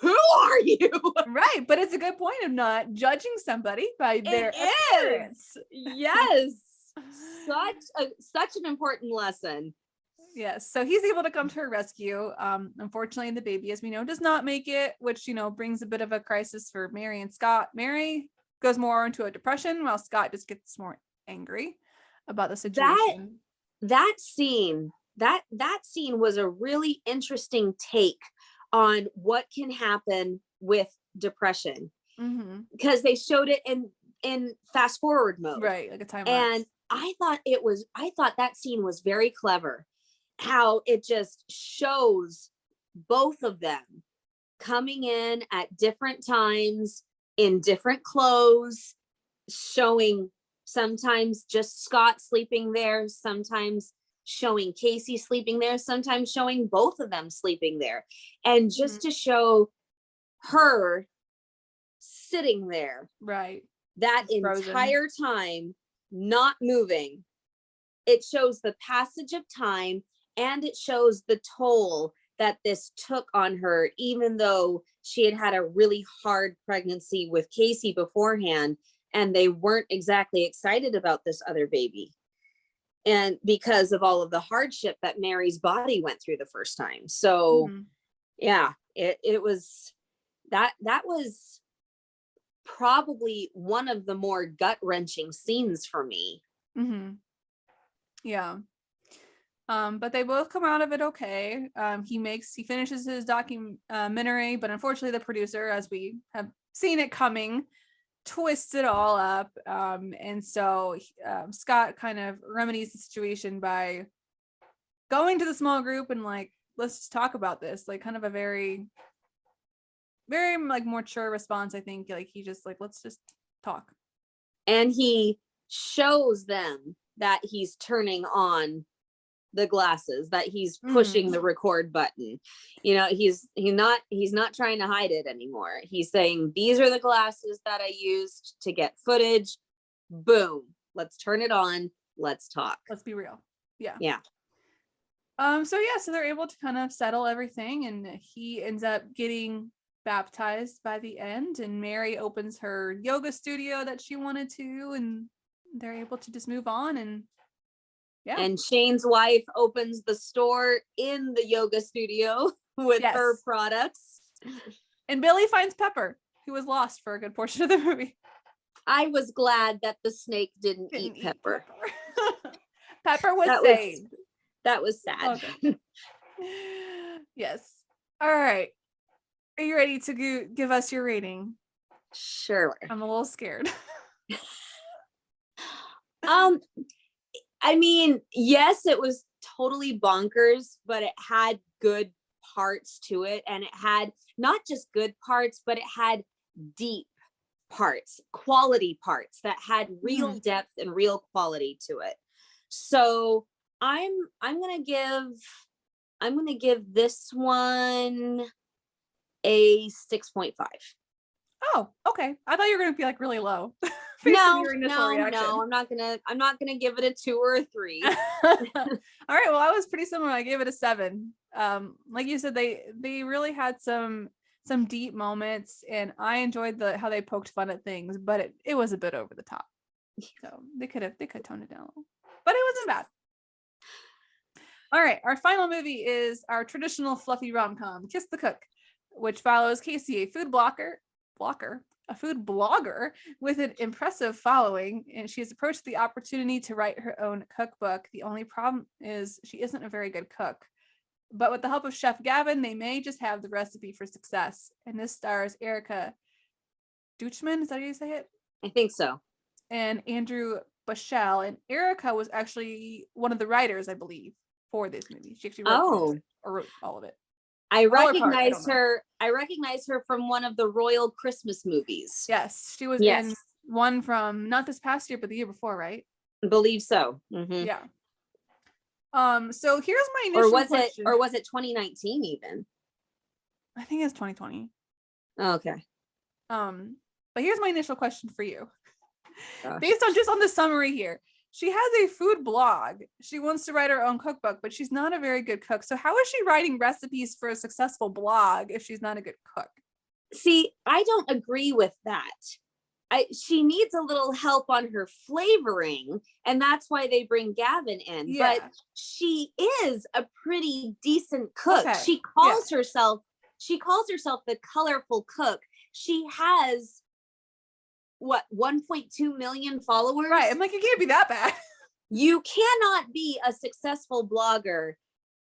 [SPEAKER 3] who are you?
[SPEAKER 2] Right, but it's a good point of not judging somebody by their appearance.
[SPEAKER 3] Yes. Such an important lesson.
[SPEAKER 2] Yes, so he's able to come to her rescue. Unfortunately, the baby, as we know, does not make it, which, brings a bit of a crisis for Mary and Scott. Mary goes more into a depression, while Scott just gets more angry about the situation.
[SPEAKER 3] That scene was a really interesting take on what can happen with depression, because they showed it in fast forward mode,
[SPEAKER 2] right, like a time
[SPEAKER 3] and
[SPEAKER 2] lapse.
[SPEAKER 3] I thought that scene was very clever, how it just shows both of them coming in at different times in different clothes, showing sometimes just Scott sleeping there, sometimes showing Casey sleeping there, sometimes showing both of them sleeping there, and just to show her sitting there,
[SPEAKER 2] right,
[SPEAKER 3] that entire time, not moving. It shows the passage of time, and it shows the toll that this took on her, even though she had had a really hard pregnancy with Casey beforehand, and they weren't exactly excited about this other baby. And because of all of the hardship that Mary's body went through the first time. So yeah, it was, that was probably one of the more gut-wrenching scenes for me.
[SPEAKER 2] Yeah. But they both come out of it okay. He finishes his documentary, but unfortunately the producer, as we have seen it coming, twists it all up. And so Scott kind of remedies the situation by going to the small group and like, let's just talk about this, like kind of a very, very like mature response. I think like he just like, let's just talk.
[SPEAKER 3] And he shows them that he's turning on the glasses, that he's pushing the record button. You know, he's not trying to hide it anymore. He's saying, these are the glasses that I used to get footage. Boom. Let's turn it on. Let's talk.
[SPEAKER 2] Let's be real. Yeah.
[SPEAKER 3] Yeah.
[SPEAKER 2] So they're able to kind of settle everything, and he ends up getting baptized by the end, and Mary opens her yoga studio that she wanted to, and they're able to just move on. And
[SPEAKER 3] and Shane's wife opens the store in the yoga studio with her products,
[SPEAKER 2] and Billy finds Pepper, who was lost for a good portion of the movie.
[SPEAKER 3] I was glad that the snake didn't eat Pepper.
[SPEAKER 2] Pepper was saved.
[SPEAKER 3] That was sad.
[SPEAKER 2] Okay. Yes. All right. Are you ready to give us your rating?
[SPEAKER 3] Sure.
[SPEAKER 2] I'm a little scared.
[SPEAKER 3] I mean, yes, it was totally bonkers, but it had good parts to it. And it had not just good parts, but it had deep parts, quality parts that had real depth and real quality to it. So I'm gonna give this one a 6.5.
[SPEAKER 2] Oh, okay. I thought you were gonna be like really low.
[SPEAKER 3] No, I'm not gonna give it a 2 or a 3.
[SPEAKER 2] All right, well, I was pretty similar. I gave it a 7. Like you said, they really had some deep moments, and I enjoyed how they poked fun at things, but it was a bit over the top. So they could tone it down a little, but it wasn't bad. All right, our final movie is our traditional fluffy rom-com, Kiss the Cook, which follows Casey, a food blogger with an impressive following, and she has approached the opportunity to write her own cookbook. The only problem is she isn't a very good cook, but with the help of Chef Gavin, they may just have the recipe for success. And this stars Erica Duchman, is that how you say it?
[SPEAKER 3] I think so.
[SPEAKER 2] And Andrew Bushell, and Erica was actually one of the writers, I believe, for this movie. She actually wrote all of it.
[SPEAKER 3] I recognize her from one of the Royal Christmas movies.
[SPEAKER 2] Yes, she was in one from not this past year, but the year before, right?
[SPEAKER 3] I believe so. Mm-hmm.
[SPEAKER 2] Yeah. So here's my initial question.
[SPEAKER 3] Or was it 2019 even?
[SPEAKER 2] I think it's 2020.
[SPEAKER 3] Oh, okay.
[SPEAKER 2] But here's my initial question for you.
[SPEAKER 3] Gosh.
[SPEAKER 2] Based on the summary here. She has a food blog. She wants to write her own cookbook, but she's not a very good cook. So how is she writing recipes for a successful blog if she's not a good cook?
[SPEAKER 3] See, I don't agree with that. She needs a little help on her flavoring, and that's why they bring Gavin in. Yeah. But she is a pretty decent cook. Okay. She calls herself the colorful cook. She has 1.2 million followers.
[SPEAKER 2] Right. I'm like, it can't be that bad.
[SPEAKER 3] You cannot be a successful blogger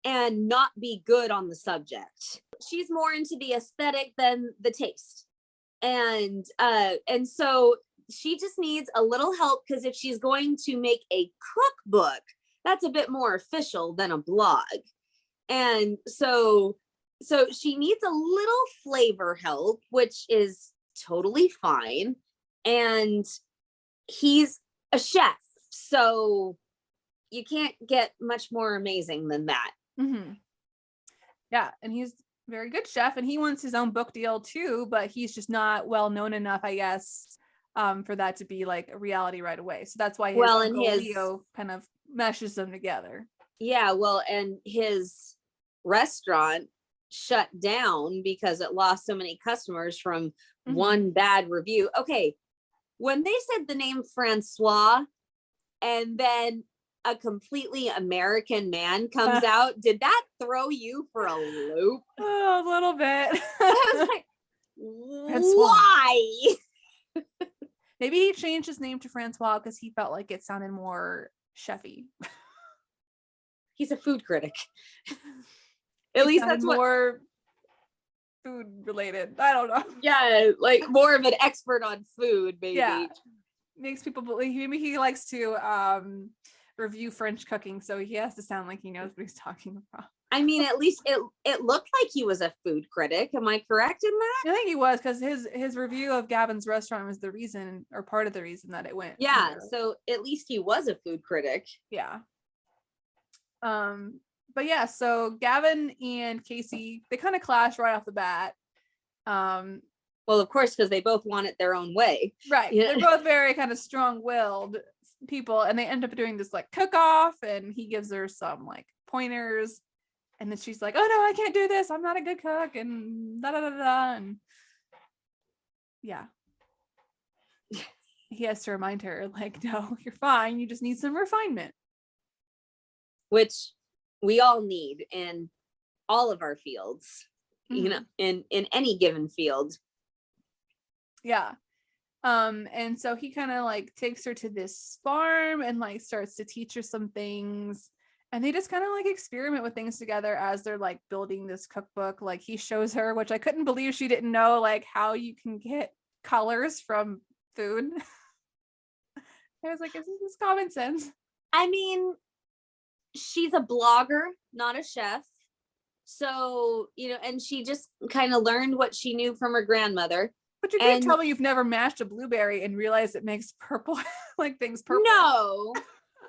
[SPEAKER 3] and not be good on the subject. She's more into the aesthetic than the taste. And so she just needs a little help, because if she's going to make a cookbook, that's a bit more official than a blog. And so she needs a little flavor help, which is totally fine. And he's a chef, so you can't get much more amazing than that.
[SPEAKER 2] Mm-hmm. Yeah, and he's a very good chef, and he wants his own book deal too, but he's just not well known enough, I guess, for that to be like a reality right away. So that's why his Leo kind of meshes them together. Yeah,
[SPEAKER 3] well, and his restaurant shut down because it lost so many customers from one bad review. Okay. When they said the name Francois and then a completely American man comes out, did that throw you for a loop?
[SPEAKER 2] Oh, a little bit.
[SPEAKER 3] I was like, why?
[SPEAKER 2] Maybe he changed his name to Francois because he felt like it sounded more chefy.
[SPEAKER 3] He's a food critic. At least that's
[SPEAKER 2] more food related. I don't know.
[SPEAKER 3] Yeah, like more of an expert on food, maybe. Yeah.
[SPEAKER 2] Makes people believe. Maybe he likes to review French cooking, so he has to sound like he knows what he's talking about.
[SPEAKER 3] I mean, at least it looked like he was a food critic. Am I correct in that?
[SPEAKER 2] I think he was, because his review of Gavin's restaurant was the reason, or part of the reason, that it went.
[SPEAKER 3] Yeah, so at least he was a food critic.
[SPEAKER 2] Yeah. But yeah, so Gavin and Casey, they kind of clash right off the bat.
[SPEAKER 3] Well, of course, because they both want it their own way.
[SPEAKER 2] Right.
[SPEAKER 3] Yeah.
[SPEAKER 2] They're both very kind of strong-willed people, and they end up doing this like cook-off, and he gives her some like pointers, and then she's like, oh no, I can't do this, I'm not a good cook, and da da da da. And yeah. He has to remind her, like, no, you're fine, you just need some refinement.
[SPEAKER 3] Which we all need in all of our fields, you know, in any given field.
[SPEAKER 2] Yeah. And so he kind of like takes her to this farm and like starts to teach her some things, and they just kind of like experiment with things together as they're like building this cookbook. Like he shows her, which I couldn't believe she didn't know, like how you can get colors from food. I was like, is this common sense?
[SPEAKER 3] I mean, she's a blogger, not a chef. So, you know, and she just kind of learned what she knew from her grandmother.
[SPEAKER 2] But you can't tell me you've never mashed a blueberry and realized it makes purple, like things purple.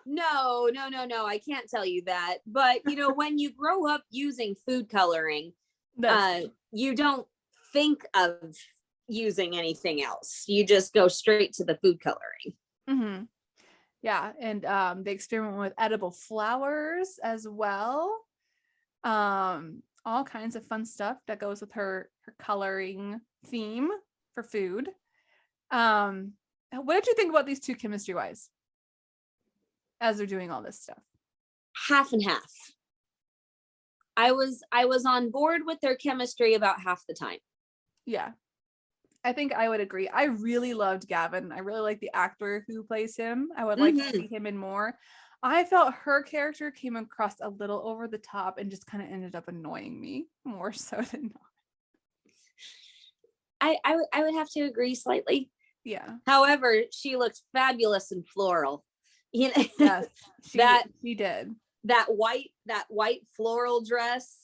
[SPEAKER 3] No, I can't tell you that. But, you know, when you grow up using food coloring, you don't think of using anything else. You just go straight to the food coloring.
[SPEAKER 2] Mm-hmm. Yeah, and they experiment with edible flowers as well. All kinds of fun stuff that goes with her coloring theme for food. What did you think about these two chemistry wise as they're doing all this stuff?
[SPEAKER 3] Half and half. I was on board with their chemistry about half the time.
[SPEAKER 2] Yeah, I think I would agree. I really loved Gavin. I really like the actor who plays him. I would like to see him in more. I felt her character came across a little over the top and just kind of ended up annoying me more so than not.
[SPEAKER 3] I would have to agree slightly.
[SPEAKER 2] Yeah.
[SPEAKER 3] However, she looked fabulous and floral. You know,
[SPEAKER 2] yes, she did.
[SPEAKER 3] That white floral dress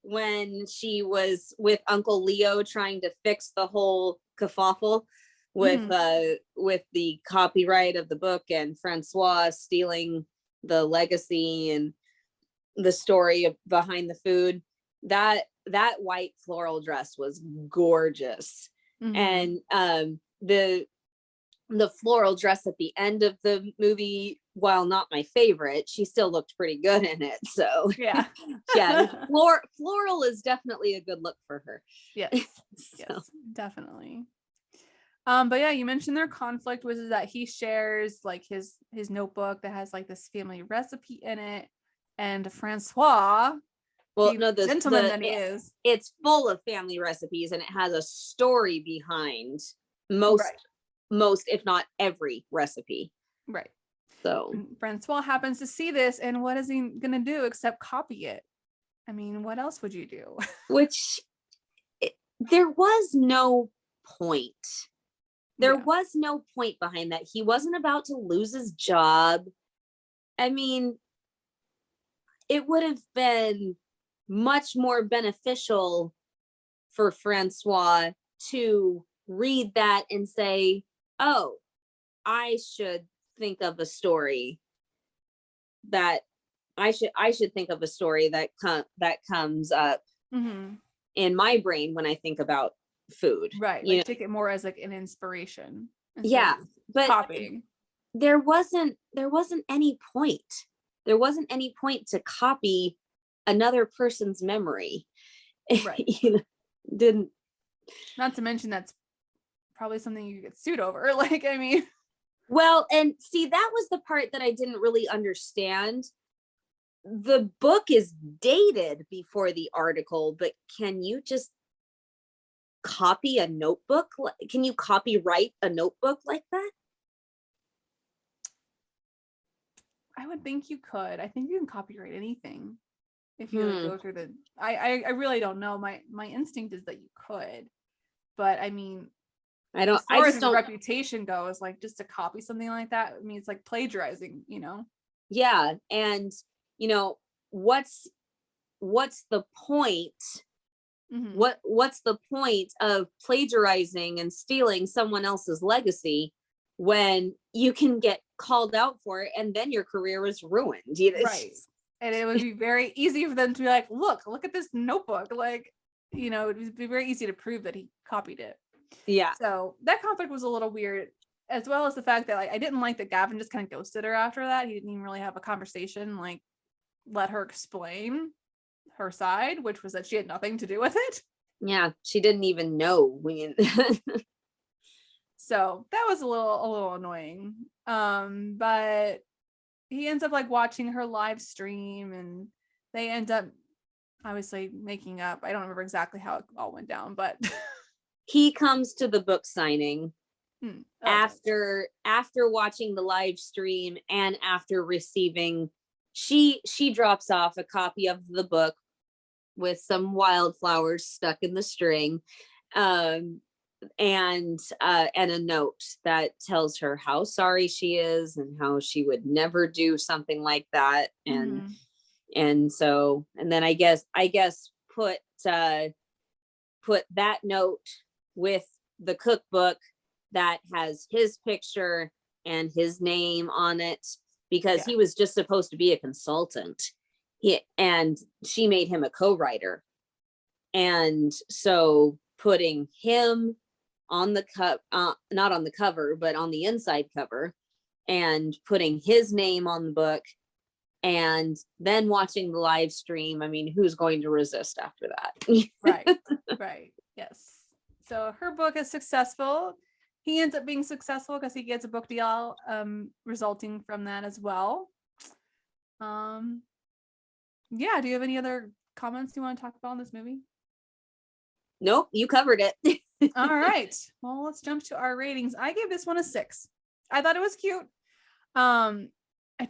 [SPEAKER 3] when she was with Uncle Leo trying to fix the whole kerfuffle with the copyright of the book and Francois stealing the legacy and the story behind the food. That white floral dress was gorgeous. And the floral dress at the end of the movie, while not my favorite, she still looked pretty good in it. So yeah, floral is definitely a good look for her.
[SPEAKER 2] Yes, yes, definitely. But yeah, you mentioned their conflict was that he shares like his notebook that has like this family recipe in it, and Francois, the gentleman that he is,
[SPEAKER 3] it's full of family recipes and it has a story behind most, if not every recipe.
[SPEAKER 2] Right.
[SPEAKER 3] So
[SPEAKER 2] Francois happens to see this, and what is he gonna do except copy it? I mean, what else would you do?
[SPEAKER 3] There was no point. There was no point behind that. He wasn't about to lose his job. I mean, it would have been much more beneficial for Francois to read that and say, oh, I should think of a story that I should think of a story that comes up in my brain when I think about food.
[SPEAKER 2] Right. Like take it more as like an inspiration.
[SPEAKER 3] Yeah. But
[SPEAKER 2] copying.
[SPEAKER 3] There wasn't any point. There wasn't any point to copy another person's memory.
[SPEAKER 2] Right.
[SPEAKER 3] Didn't.
[SPEAKER 2] Not to mention that's probably something you get sued over. Like, I mean.
[SPEAKER 3] Well, and see, that was the part that I didn't really understand. The book is dated before the article, but can you just copy a notebook? Can you copyright a notebook like that?
[SPEAKER 2] I would think you could. I think you can copyright anything if you go through the. I really don't know. My instinct is that you could, but I mean,
[SPEAKER 3] I don't.
[SPEAKER 2] As far as
[SPEAKER 3] don't.
[SPEAKER 2] Reputation goes, like just to copy something like that, I mean, it's like plagiarizing, you know.
[SPEAKER 3] Yeah, and you know what's the point? What's the point of plagiarizing and stealing someone else's legacy when you can get called out for it and then your career is ruined?
[SPEAKER 2] Right. And it would be very easy for them to be like, look at this notebook. Like, it would be very easy to prove that he copied it.
[SPEAKER 3] Yeah.
[SPEAKER 2] So that conflict was a little weird, as well as the fact that I didn't like that Gavin just kind of ghosted her after that. He didn't even really have a conversation, like let her explain her side, which was that she had nothing to do with it.
[SPEAKER 3] Yeah, she didn't even know.
[SPEAKER 2] So that was a little annoying. But he ends up like watching her live stream, and they end up obviously making up. I don't remember exactly how it all went down, but
[SPEAKER 3] he comes to the book signing
[SPEAKER 2] okay.
[SPEAKER 3] after watching the live stream and after receiving, she drops off a copy of the book with some wildflowers stuck in the string, and a note that tells her how sorry she is and how she would never do something like that. And so, and then I guess put that note with the cookbook that has his picture and his name on it, because he was just supposed to be a consultant. And she made him a co-writer. And so putting him on the not on the cover, but on the inside cover, and putting his name on the book, and then watching the live stream. I mean, who's going to resist after that?
[SPEAKER 2] Right. Yes. So her book is successful. He ends up being successful because he gets a book deal resulting from that as well. Yeah, do you have any other comments you want to talk about in this movie?
[SPEAKER 3] Nope, you covered it.
[SPEAKER 2] All right. Well, let's jump to our ratings. I gave this one a 6. I thought it was cute. I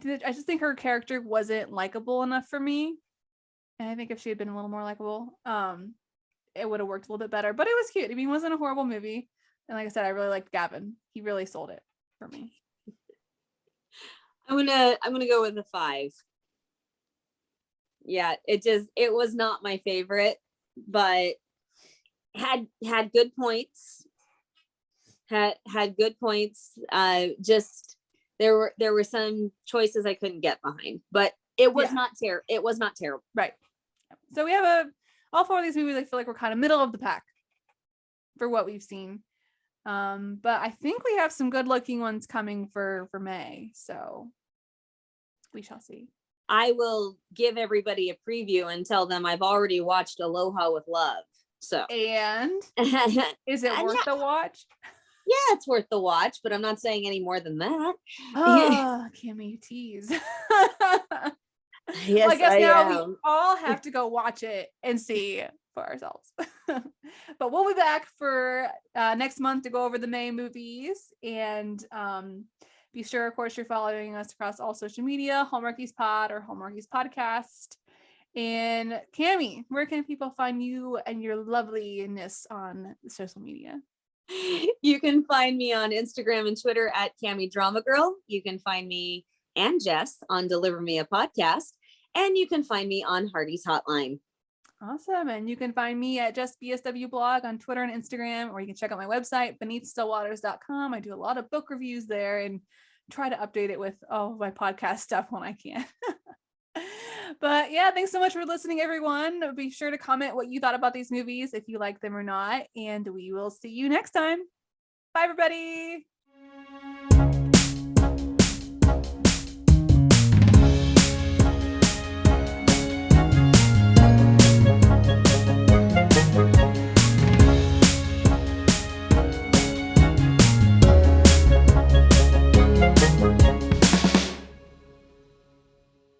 [SPEAKER 2] just think her character wasn't likable enough for me. And I think if she had been a little more likable, it would have worked a little bit better. But it was cute. I mean, it wasn't a horrible movie. And like I said, I really liked Gavin. He really sold it for me.
[SPEAKER 3] I'm gonna go with a 5. Yeah, it was not my favorite, but had good points. Had good points. Just there were some choices I couldn't get behind, but it was not terrible.
[SPEAKER 2] Right. So we have all 4 of these movies. I feel like we're kind of middle of the pack for what we've seen. But I think we have some good looking ones coming for May. So we shall see.
[SPEAKER 3] I will give everybody a preview and tell them I've already watched Aloha with Love. So,
[SPEAKER 2] and is it worth the watch?
[SPEAKER 3] Yeah, it's worth the watch, but I'm not saying any more than that.
[SPEAKER 2] Oh, Kimmy, you tease.
[SPEAKER 3] Yes,
[SPEAKER 2] well, I guess now we all have to go watch it and see for ourselves. But we'll be back for next month to go over the May movies. And be sure, of course, you're following us across all social media, Hallmarkies Pod or Hallmarkies Podcast. And Cammie, where can people find you and your loveliness on social media?
[SPEAKER 3] You can find me on Instagram and Twitter at Cammie Drama Girl. You can find me and Jess on Deliver Me a Podcast. And you can find me on Hardy's Hotline.
[SPEAKER 2] Awesome. And you can find me at Just BSW Blog on Twitter and Instagram, or you can check out my website, beneathstillwaters.com. I do a lot of book reviews there and try to update it with all my podcast stuff when I can. But yeah, thanks so much for listening, everyone. Be sure to comment what you thought about these movies, if you like them or not. And we will see you next time. Bye, everybody.